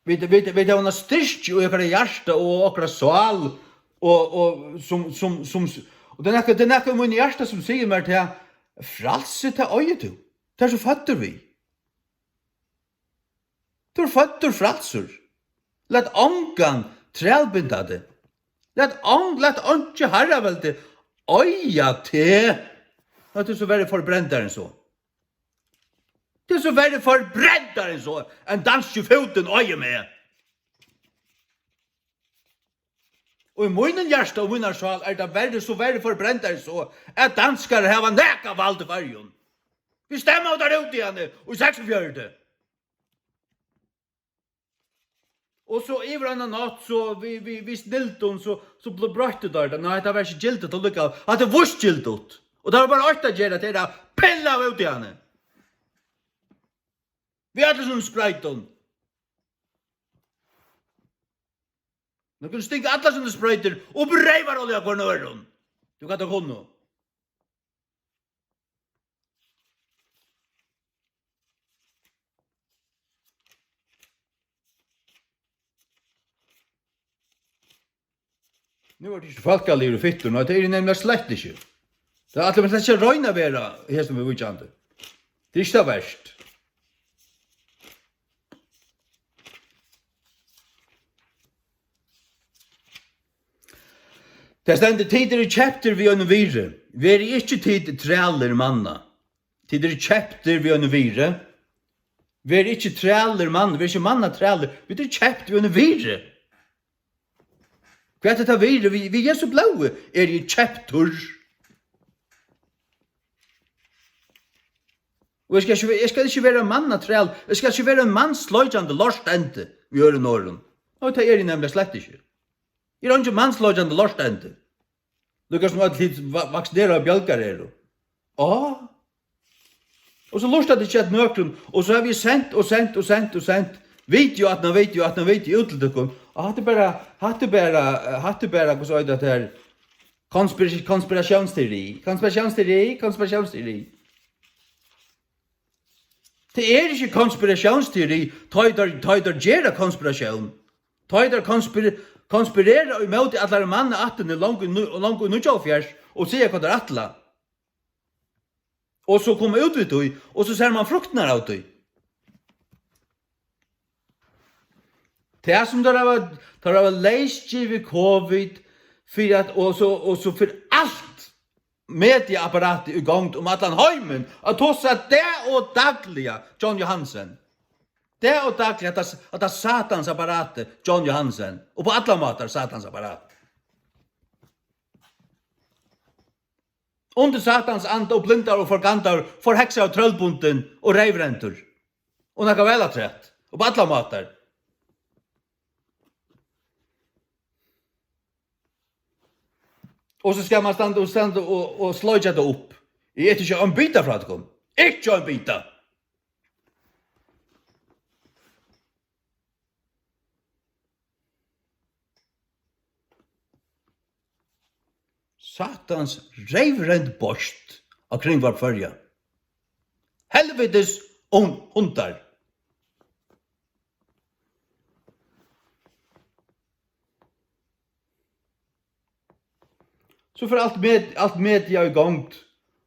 Vi har en styrke og akkurat hjerte og akkurat sval og det er nekka min hjerte som sier meg til fralse til øyet du. Det er så føtter vi. Du er føtter fralser. Lett angan trelbinda det. Lett anke herravelde øya til at du så være forbrenderen så. Det så veldig forbrentere så, en danske foten øye med. Og i munnen hjärsta og munnar sjal det veldig så veldig forbrentere så, at danskar hava neka valgt i varjon. Vi stemmer der ut igjen, og 46. Og så i hverandre natt, så vi snilte hon, så ble brøttet der. Nei, det var ikke gildet å lykke av. At det var gildet. Og det var bare åtta gjerne til det. Pilla av ut igjen. Vi hadde sånn sprøyton. Nå kunne stinke alle sånne sprøyter, og breivar olja kvar nøren. Du kan ta kunne. Nu er det ikke falkalir og fittur, og det er nemlig slett ikke. Det er alltid ikke røyna vera, her som vi vidtjande. Det er ikke det verst. Det stender tider i kjepter vi øyne vire. Vi er ikke tid trealer manna. Tider i kjepter vi øyne vire. Vi er ikke trealer manna, vi er ikke manna trealer. Vi er kjepter vi øyne vire. Hva er det vire? Vi er så blaue. Er i kjepter. Og jeg skal ikke være manna treal. Jeg skal ikke være en mannsløyjande lorstende vi gjør i Norden. Og det er nemlig slett ikke. Er ikke mannsløyjande lorstende. Lukas som at litt vaksinere av bjølgar er. Og så lortet det ikke et nøkron. Og så har vi sendt video ut til dere. Hatt det bare, hva så er det her? Konspirasjonsteori. Det er ikke konspirasjonsteori, ta der gjerra konspirasjon. Ta der konspirerer imot alle mann attene langt og nødjåfjers, og sier hva det er atla. Og så kommer ut ut det, og så ser man fruktene av det. Det er som det var leisgivet covid, og så for alt medieapparatet i gang om Atlan Heimen, at tossa det og dagliga John Johansen. Det og dagliga at det satans apparatet John Johansen, og på alla måter satans apparat. Under satans ande og blindar og forgantar, forheksa av trøllbunten og reivrentur. Og nekka velatrett, og på alla måter. Og så skal man standa og sløyja det opp. Jeg er ikke en bita fra det. Ikke en bita. Satans reivrend borst av kring var førja. Helvetes hundar. Så får allt media i gang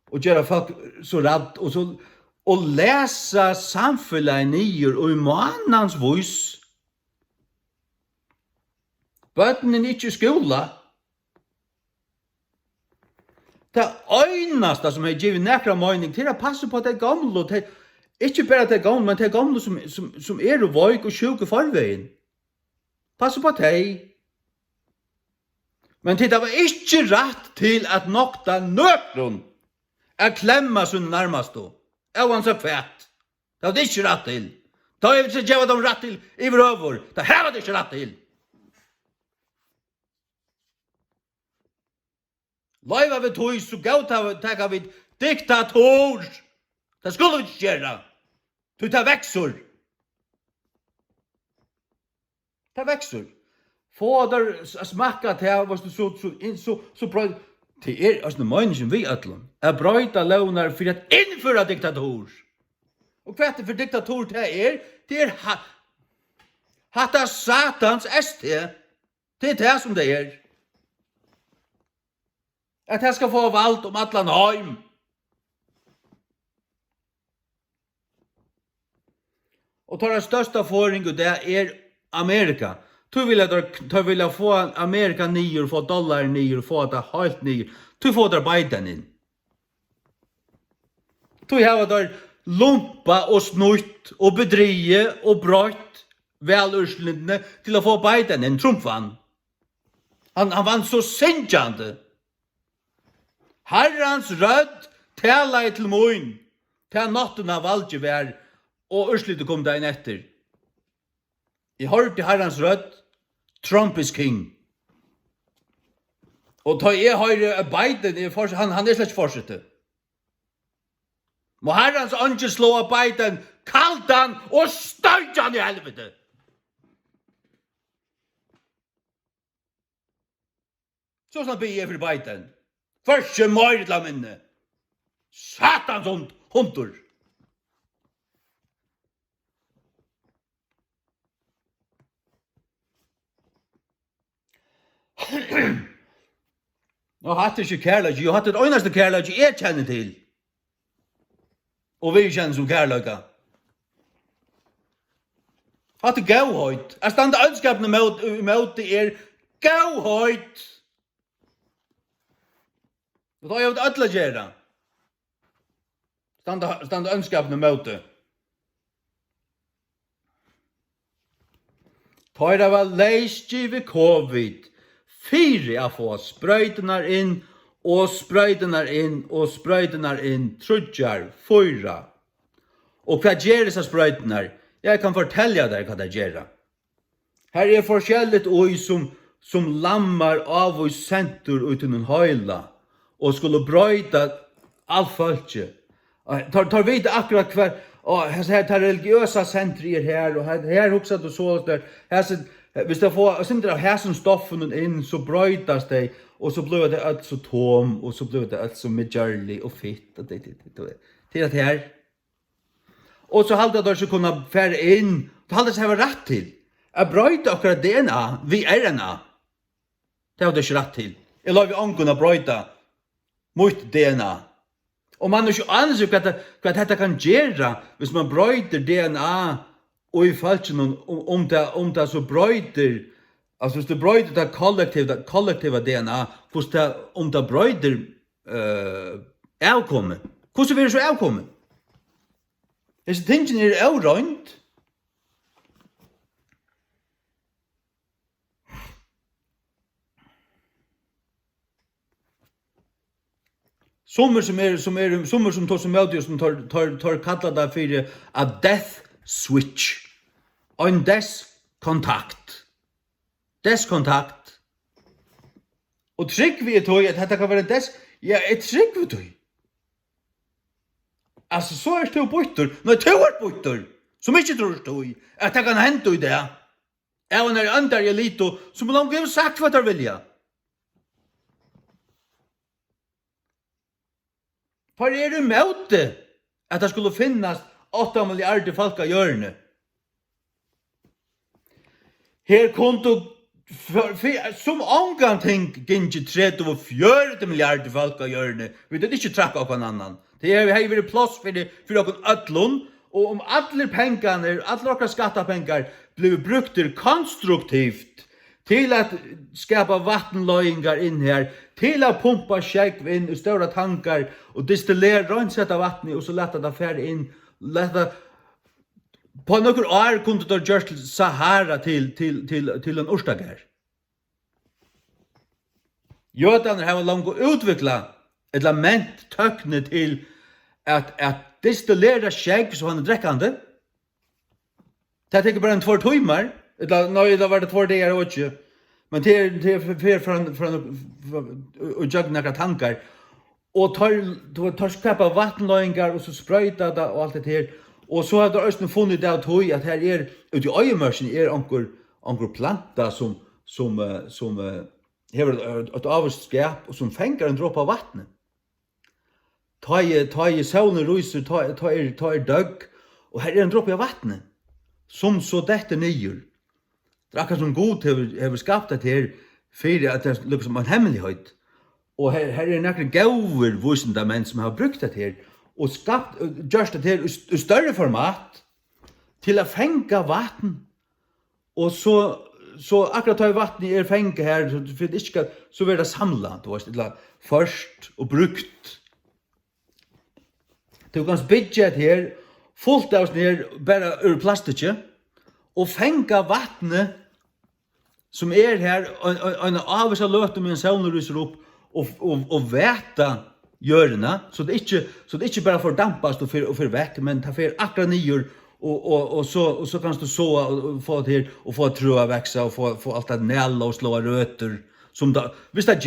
og gjøre folk så redd og lese samfunnet nyer og i mannens voice. Bøtnen ikke i skola. Det øyneste som har givet nekra mening til å passe på det gamle, ikke bare det gamle, men det gamle som er veik og sjuk i forveien. Passe på det. Men det var ikke rett til at nokta nøkron klemma sin nærmaste. Jeg var så fett. Det var det ikke rett til. Det var ikke gjeva dem rett til i vrøver. Det her var det ikke rett til. Leiva vi tog, så gav teka vi diktator. Det skulle vi ikke gjøre. Du tar veksor. Det veksor. Få der smakka til, var så bra. Det altså meningen vi ætlun. Brøyta launar for at innføra diktator. Og hva for diktator det er hatta satans ST. Det det som det er. At jeg skal få valgt om Atlan Heim. Og tar det største føring, og det er Amerika. Du vill få Amerika nyer, få dollar nyer, få det helt nyer. Du får der Biden inn. Du har der lumpa og snutt og bedrige og brøtt velurslene til å få Biden en Trump vann. Han vann så sinjande. Herrans rødd tala til moin, til natten av valget vær, og urslitet kom dagen etter. Jeg hørte herrans rødd, Trump is king. Og ta jeg høyre Biden, han er slett fortsettet. Må herrans ønske slå av Biden, kalt han og støyt han i helvete. Så sånn blir jeg for Biden. Første møyre til minne. Satans hundur. Og hatt ikke kærlighet, jo hatt det øyneste kærlighet jeg kjenner til. Og vi kjenner som kærlighet. Hatt det gauhøyt. Jeg stande ønskapene mot det gauhøyt. Og da har jeg ødelig gjøre. Stande ønskapene mot det. Tøyra var leisgive covid. 4 av få sprøytenar inn, og sprøytenar inn, og sprøytenar inn, trudjar, 4. Og hva gjør disse sprøytenar? Jeg kan fortelle deg hva det gjør. Her er forskjelligt oi som lammar av og sentur ut i noen høyla, og skulle brøyta alt folket. Tar vite akkurat hver, her tar religiøsa sentri her, og her hoksa du så der, hvis det får sinter av hæsen stoffen inn, så brøytas det, og så blir det alt så tom, og så blir det alt så medgjørlig og fitt, og det er det her. Og så halte det ikke kunne fære inn, det halte det seg rett til. Jeg brøyta akkurat DNA, vi RNA. Det hadde ikke rett til. Jeg lar vi angående brøyta mot DNA. Og man er ikke anser hva dette kan gjøre, hvis man brøyter DNA, og i falschen om det så brøyter, altså hvis det brøyter det kollektiva DNA, om det brøyter avkommet, hvordan vil det så avkommet? Disse tingene er avrøynt. Sommer som tar som møte, som tar kalla det for a death switch. En deskontakt. Deskontakt. Og trygg vi tog at dette kan være ja, trygg vi tog. Altså, så er det bøyter. Når det er bøyter, som ikke tror tog, at det kan hente i det. Även när andra är lite, som de har sagt vad de vilja. För är det emot det att det skulle finnas 8 miljarder folk i hjörne? Her kunde som omgång inte 34 miljarder folk i hjörne. Vi det inte tracka av någon annan. Det är vi har plats för någon ödlon. Och om alla pengarna, alla våra skattepengar blir brukta konstruktivt till att skapa vattenlöjningar in här, till att pumpa skägg in i stora tankar och distillera rensätta vatten och så lätta det färd in, lätta på några år kunde det görs till Sahara till en orstager. Jötarna har långt utvecklat ett lament tökne till att distillera skägg så han är dräckande. Det tar bara 2 timmar. Nej, det var det 2 dagar också. Men det är från och jag några tankar. Och tar skapa vattenlöjningar och så spröjta det och allt det här. Och så har det också funnit det att här är ute i öjemörsen är ankor planta som har ett avskap och som fänger en droppe av vatten. Ta i solen ryser, ta i dögg, och här är en droppe av vatten som så detta nyer. Det är akkurat som god har skapat det här för att det lukar som en hemmelighet. Och här är några gåvor vissenda män som har brukt det här och gjort det här i större format till att fänga vatten. Och så akkurat ta i vatten i fänga här för det inte så blir det samlat, först och brukt. Du kan bygge et her, fullt av sånn her, bare ur plastikk, og fenga vattnet som her, en avvisa løte med en sauna ryser opp, og veta hjørna, så det ikke bare fordampast og for vekk, men det får akkurat nyer, og så kan du så og få det her, og få trøa veksa, og få alt det næla og slå røter, som da, hvis det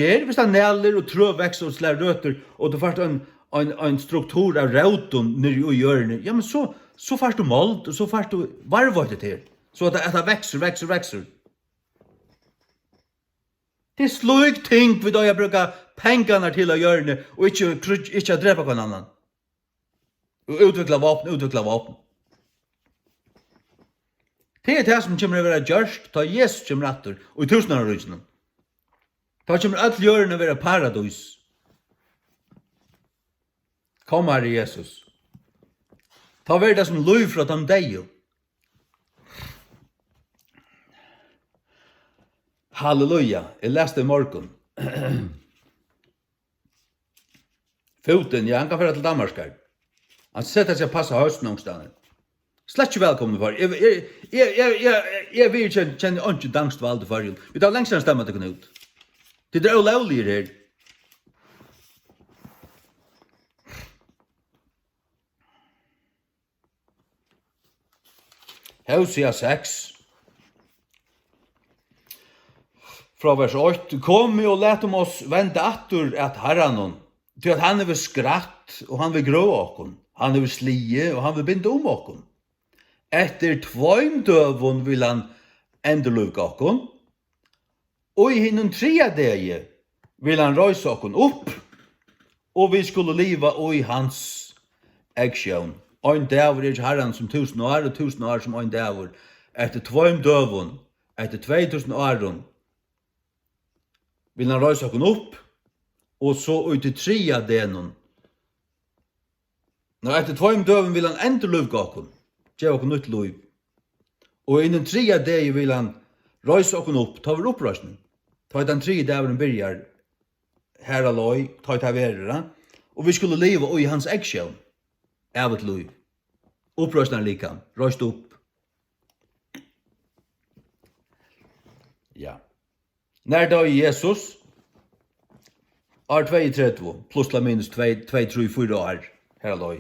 næler og trøa veksa og slår røter, og du får en struktur av rauton nere i hjørnet, ja, men så får du målt, og så får du varvåttet her, så at det vekser. Det slik ting vi da jeg bruker pengarna til å gjøre det, og ikke å drepa hver annan. Og utvikla våpen. Det det som kommer å være gjørst, da Jesus kommer etter, og i tusenårrysene. Da kommer alt hjørne å være paradis. Kom her i Jesus. Da være det som lov fra dem deg. Halleluja, jeg leste i morgen. Foten, ja, han kan føre til Danmark her. Han setter seg og passer høsten noenstans. Slett ikke velkommen for. Jeg vil kjenne ikke dangstvald for. Vi tar lengst en stemme til Knut. Det er ulovlige her. Hosea 6. Fra vers 8. Kom og let oss vende atter at herren, til at han vil skratt, og han vil grå okken. Han vil slie, og han vil binde okken. Etter tvoim døvun vil han endeløke okken, og i hinnen trea dege vil han røyse okken opp, og vi skulle liva og i hans eggsjøen. Ein dæver er herren som 1000 år, og 1000 år som ein dæver. Etter tvoim døvun, etter 2000 åren, vil han røyse okken opp, og så ut i trea denen. Når etter tvoim døven vil han endeløke okken, gjør okken nytt liv. Og innen trea deg vil han røyse okken opp, ta over opprøsning. Ta den trea dæveren byrjar, her aloi, ta ut verre, og vi skulle leve i hans eggsjøen, av et liv. Opprøsning lika, røyst opp. Ja. När då Jesus är 2:30 plus eller minus 2:34 år här då.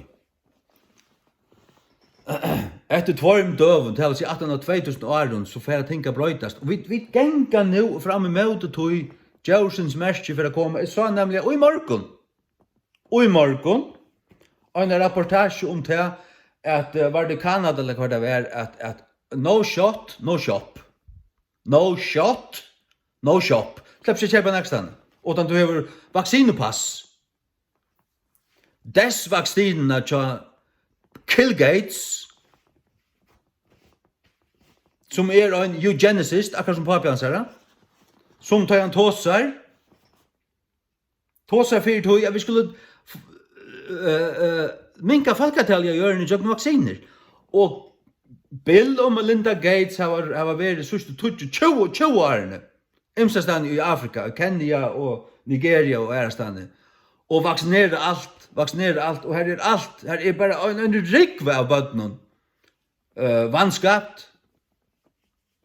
Efter tvåm döven till sig 2000 år så får jag tänka brötast. Vi gänga nu fram emot det tog Josens mästje för att komma. Jag sa nämligen i morgon en rapportage om det att var det Kanada eller vad det var att no shot, no shop. No shot. No shop. Släpp sig köpa nästan. Utan du har vaccinepass. Dess vaccinerna tja Bill Gates som en eugenicist, akkurat som pappa hans her, som tar han tåsar fyrir tog, ja, vi skulle minka folketallet å gjøre en vacciner. Og Bill og Melinda Gates har vært sørste 20 årene. Imstastane i Afrika, Kenya og Nigeria og ærastane. Og vaksinere alt, og her alt. Her bare en rikve av bøttenen. Vannskapt,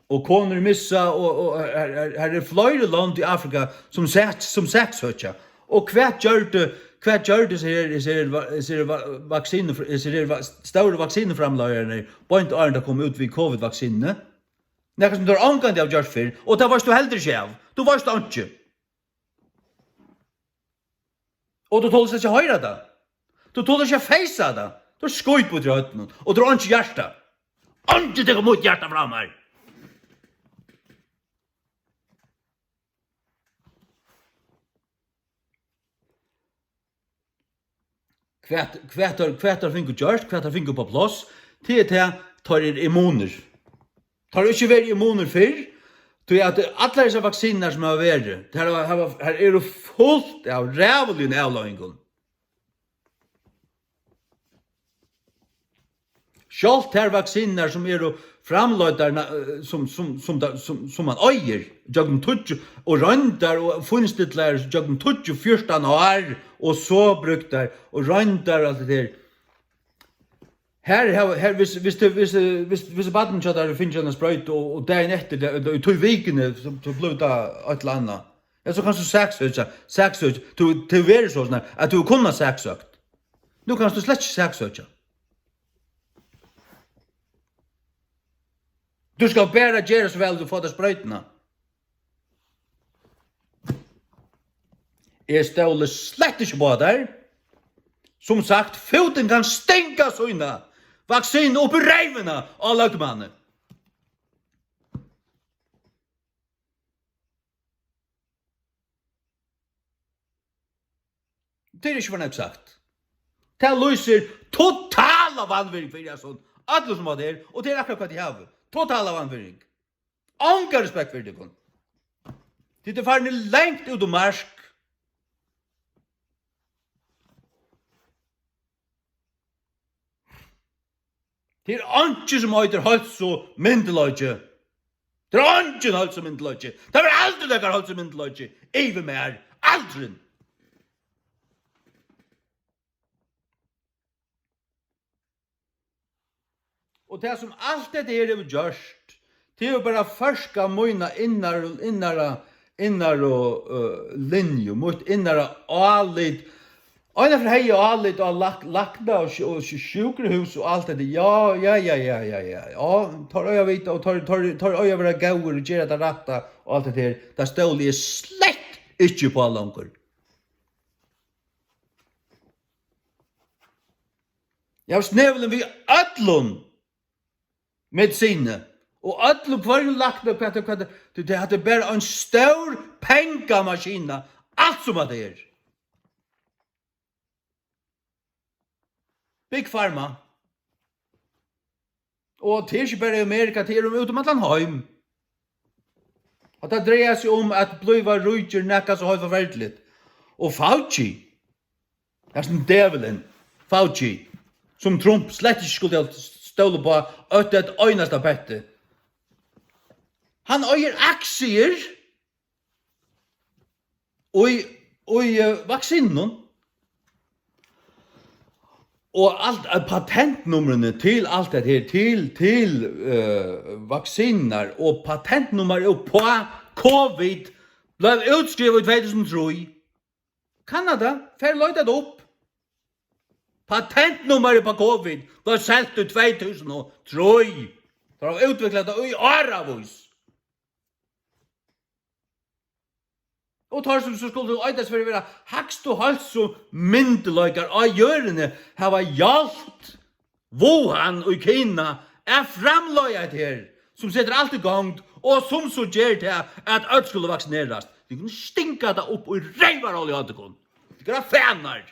og koner missa, og her flere land i Afrika som sexhøtja. Og hva gjør det ser store vaksineframlagerne på en åren det kom ut vid covid-vaksinene? Nekka som du har angående av gjort før, og det varst du heller ikke av. Du varst ikke. Og du tåler ikke høyre det. Du tåler ikke feisa det. Du har skøyt på drøtten, og du har ikke hjärta. Ikke det mot hjärta fram her. Kvætar finner gjørst, kvætar finner på plass, til tar immuner. Tar ikke vært immuner før, til at alle disse vaksiner som har vært, her fullt av rævlig avløyingen. Selv her vaksiner som framløyder som man øyer, jøgn tutsi, og røndar og funnstidler jøgn tutsi 14 år, og så brukter, og røndar alt det der. Her hvis baden tja der finnes en sprøyt, og dagen etter, i 2 vikene, så blev det et eller annet. Ja, så kan du saksøkja, til å være sånn at du kunne saksøkt. Nu kan du slett ikke saksøkja. Du skal bare gjøre så vel du får det sprøytene. Jeg ståler slett ikke på der. Som sagt, foten kan stenka sånne. Vaksin upp i reivene av lagmannen. Det ikke for sagt. Det løser totala vanvirring for jeg sånn. Alle som var der, og det akkurat hva de har. Totala vanvirring. Anka respekt for det kun. Det farne lengt ut og marsk. Det ikke som heter hals og myndeløyge. Det ikke hals og myndeløyge. Det var aldri det hals og myndeløyge. Even mer. Aldri. Og det som alt det er vi gjørst, det er jo bare ferska møyna innar og linje, mot innar alit. Einer för hej och allt och lakna och sjukhus och allt det. Ja. Ja, tar jag vita och tar jag vara gåor och göra det rätta och allt det där. Det står ju slett inte på långt. Jag snävlen vi ödlon mediciner och ödlon kvar lakna på det hade bara en stor pengamaskin. Allt som det är. Big Pharma. Og det er ikke bare i Amerika, det er utom at han heim. At det dreier seg om at bliva rujtjer nekka så høy forverdelig. Og Fauci, det er som djevelen, Fauci, som Trump slett ikke skulle ståle på et øyneste pette. Han øyer aksjer og i vaksinen. Og alt patentnumrene til alt det her, til vaksiner og patentnummer på covid ble utskrevet i 2003. Kanada, fer løytet opp. Patentnummeret på covid ble selgt i 2003. Det var utviklet det i åravus. Og tar som så skulle øydes for å være hakst og hals og myndeløykar av hjørene hava hjalt Wuhan og Kina er framløyet her som setter alt i gang og som så gjør til at alt skulle vaksinerast. De kunne stinka det opp og reivar alle i atekon. De kunne fanar.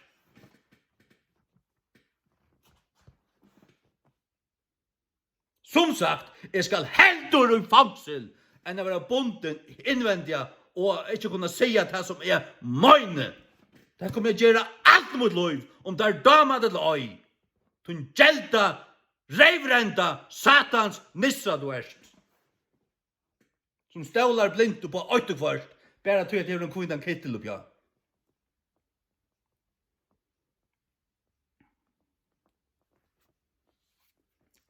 Som sagt, jeg skal heldur i fangsel enn å være bunden innvendiga og ikke kunne säga det som er mine. Det kommer jeg gjøre alt mot lov, om det er damer til øy. Tun gjelda, reivrenda, satans nissa du erst. Som stålar blindt på øytekvart, bare til at jeg har en kvinnan kittel opp, ja.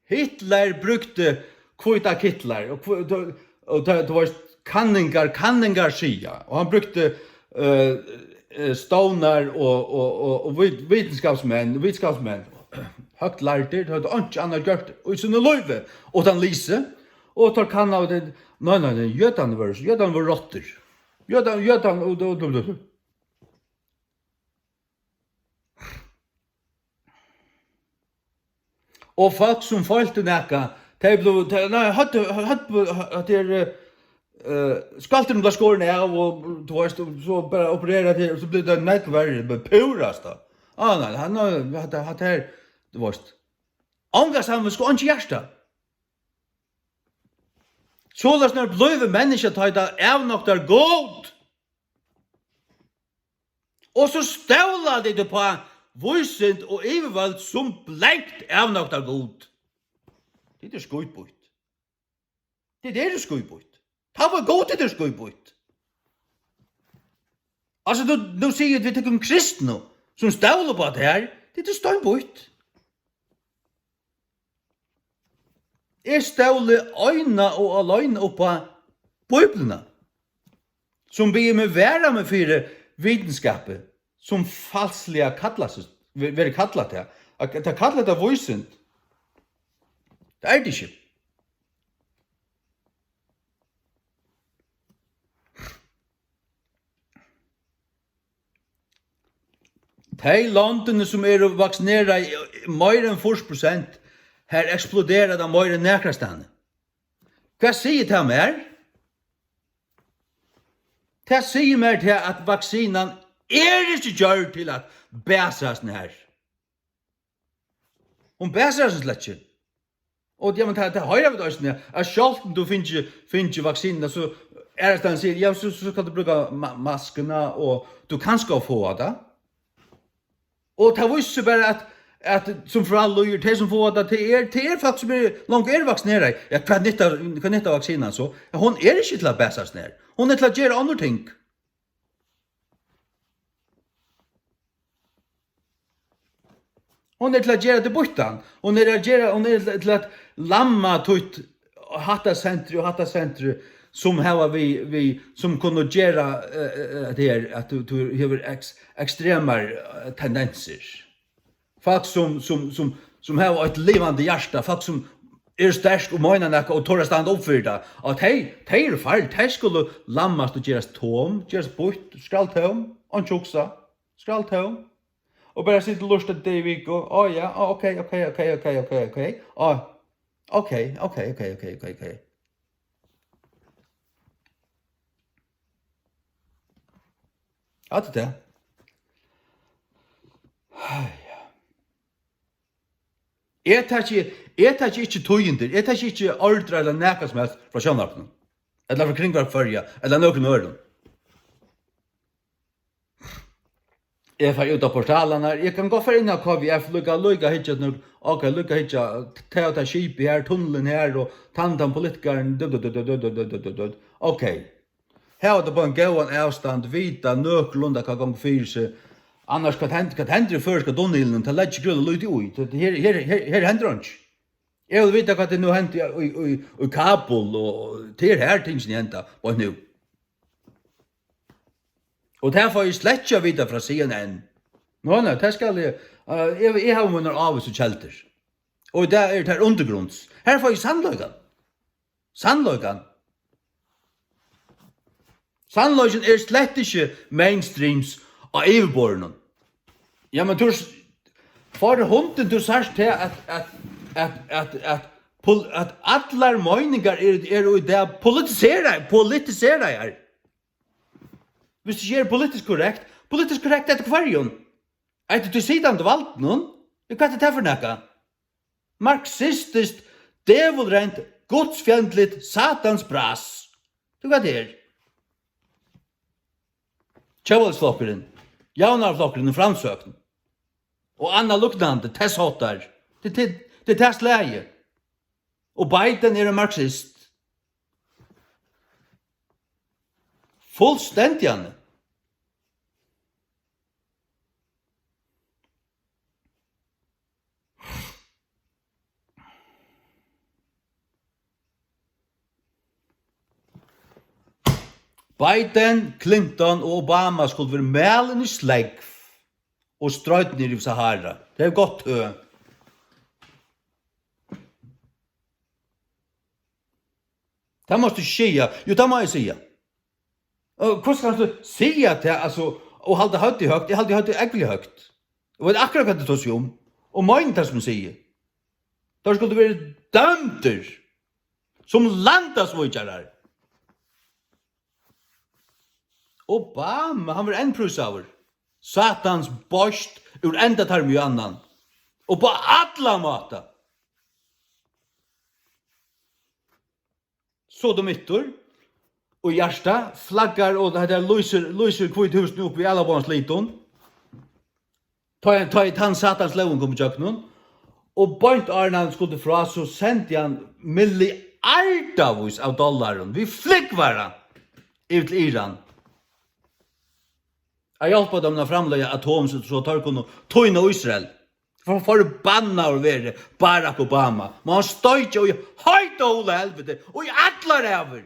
Hitler brukte kvita kittlar, og det var kanningar skia, og han brukte stånar og vitenskapsmenn, högt lærter, det hadde ikke annet gjort, og i sånne løyve, og han lise, og tar kan av det, nei, jødene var rotter. Jødene, og folk som følte nekka, skalten ble skåren av, og du var så bare opereret til, og så ble det nekkverre, det ble purast da. Nei, han hadde her, du var angas han skulle ikke hjärsta. Så det når bløyve mennesker tar det av nok der god. Og så ståla det på vursint og ivervalgt som blenkt av nok der god. Det er skuiput. Det er skuiput. Det var god det er skuiput. Altså, nu sier vi til kristne som ståla på det her, det er støynput. Jeg ståle øyna og aløyna oppa Bibelna, som blir med væra med fire vitenskapet, som falsliga kallas, vil kallat det. Det kallat det voisent. Det er det ikke. De landene som vaksinera mer enn 40%, her eksploderer det mer enn nekrastane. Hva sier det mer? Det sier mer til at vaksinan ikke gjør til at bæsas her. Hun bæsas slett ikke. Og ja, men det høyre vi da, at selv om du finner vaksinen, så er det han sier, ja, så skal du bruke maskene, og du kan skal få det. Og det viser bare at som for alle gjør, det som får det til faktisk som langt vaksineret. Ja, hva nytter vaksinen så? Ja, hun ikke til å bæsas ned. Hun til å gjøre andre ting. Hon til å gjøre det bortan. Hon til å lamma tutt hatta sentru som hava vi som kunne gjøre det her, at du har ekstremar tendenser. Folk som har et livande hjärta, folk som sterk og møyna nekka og tåra stand opp for det. Og de feil, de skulle lammast og gjerast tom, gjerast bort, skralt tom, og tjoksa, skralt tom. Og bare sitte lust at det i vik, og ja, ok. Ja, det er. Jeg tar ikke tøyender, jeg tar ikke ordre eller nækka som helst fra sjønarpen, eller fra kringvarpførja, eller noen øren. Jeg får ut av portalerna, jeg kan gå for inn av KVF, lukka hitja, lukka hitja, ta skip her, tunnelen her, og tantan politikeren, ok. Her er det på en gåan avstand, vita, nøklunda, hva gong fyrir seg, annars hva hender i førska Donnilen, ta lett ikke grunn og lydde ut, her hender han ikke. Jeg vil vite hva det nå hender i Kabul, og det her ting som hender på nu. Og det får jeg slett ikke vite fra CNN. Nå, det skal jeg har munner av og kjelter. Og det er det undergrunns. Her får jeg sannløygan. Sannløygan er slett ikke mainstreams av everbornen. Ja, men for hunden du sørst til at allar meningar er jo det politiserer her. Hvis det ikke politisk korrekt etter kvarjon. Etter du sier til valgt noen, hva er det for noe? Marxistisk, devilrent, godsfjendtligt, satans bras. Du hva det er? Tjøvaldsflokkeren, jaunarflokkeren, framsøkten. Og Anna Luknande, tesshotar. Det er tessleie. Og Biden er en marxist. Fullstendig Anne. Biden, Clinton og Obama skulle være mælen i slegg og strøyt ned i Sahara. Det er godt høy. Det måste skje. Jo, det må jeg sige. Hvordan kan du sige til, og halde høyt i høyt? Jeg halde høyt i egentlig høyt. Og det er akkurat hva det tar seg om. Og mange tar som sier. Da skulle du være dømter som landasvojtjarar. Obama, han var en prusaver. Satans borst ur enda tar mye annan. Og på alla måter. Sodomittor og hjärsta flaggar og det här lyser kvithusen upp i Alabonsliton. Ta i tann satans loven kom i jöknun. Og bøynt Arnan skulle fra, så sendte han milliardavis av dollaren. Vi flikkvaran ut til Iran. Jeg hjelper dem å framlegge atom så tar kunne tøyne Israel. For forbanna å være Barack Obama. Men han står ikke og høyt og hula helvete, og i atlar over.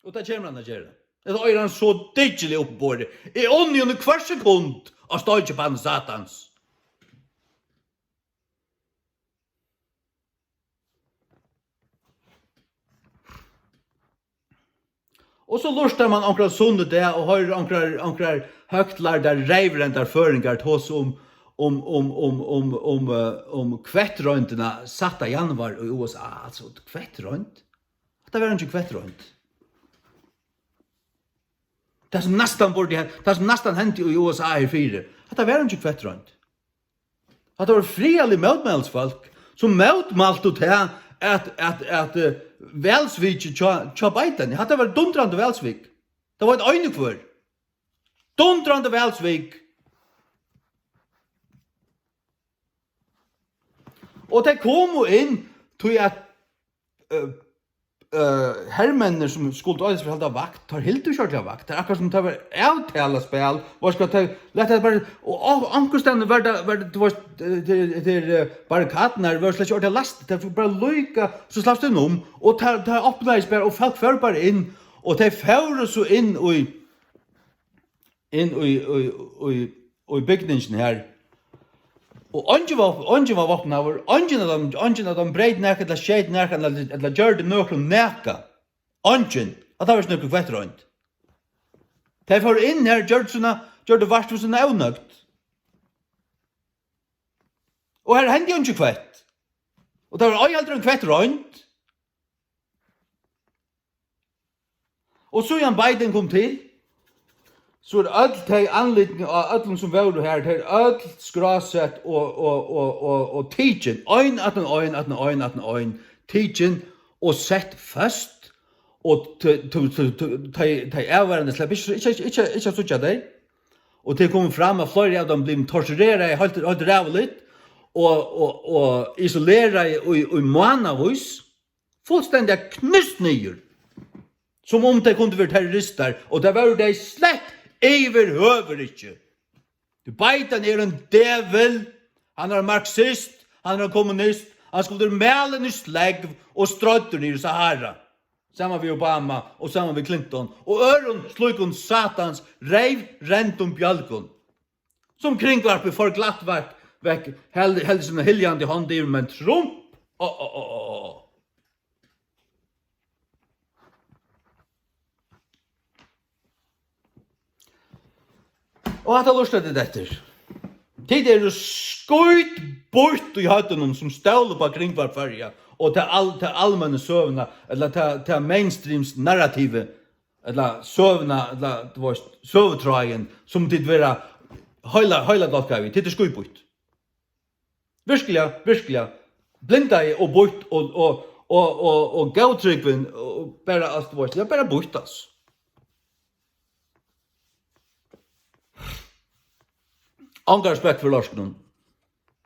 Og det kommer han å gjøre. Det er han så diggelig oppbåret. I ånden hver sekund av står ikke på han satans. Og så lustar man ankrar sundet det, og har ankrar högtlärda reivrendar føringar hos om kvettrøyntina satta januar i USA. Altså, kvettrøynt? Det var ikke kvettrøynt. Det som nästan hent i USA i 4. Det var ikke kvettrøynt. Det var frialig møtmælsfolk som møtmælte til at Velsvik tja beiten. Det var dundrando Velsvik. Det var et øynekvør. Dundrando Velsvik. Og det kom inn til at herrmenner som skulle øynes for halda vakt, tar helt ukjørtlig vakt. Det akkurat som det var avtala spil, og skal ta lett det bare, og ankerstene var det barrikaden her, var slett ordentlig last, det var bare løyka, så slapp det om, og det åpnet bare, og folk fører bare inn, og det fører så inn i bygningen her, og ungen var våpen av, ungen av dem breid nækka, eller skjeit nækka, eller gjør det nøkron nækka. Ungen, at det var snøkron kvettrøynt. De får inn her, gjør det vart hos en avnøkt. Og her hendte jo ikke kvett. Og det var aldri en kvettrøynt. Og så Jan Biden kom til, så öll de anledning av öllum som var her, det öll skrasett og tidsin, ein, tidsin, og sett fast, og de avværende slapp ikke sutja deg, og de kom fram at flere av dem blir tortureret, helt rævligt, og isoleret i månavus, fullstendig knust nyer, som om de kunne være terrorister, og det var de slett overhøver ikke. Biden en djevel, han en marxist, han en kommunist, han skulle male i slegg og strøtter i Sahara. Sammen med Obama og sammen med Clinton. Og øren slukon satans reiv rentum bjølkon. Som kringvarpe for glatt vekk held sine hiljande hånd i men Trump. Og at jeg lustet det etter. Tid skoit bort i høyden som ståler på kringvarferja, og til allmenne søvna, eller til mainstreams narrativet, eller søvna, eller søvtragen, som tid vera høyla godt gav i. Tid skoit bort. Virkelig, blinda i og bort, og gautrykven, og bare alt det var, bare bort, altså. Angar respekt for Larsson.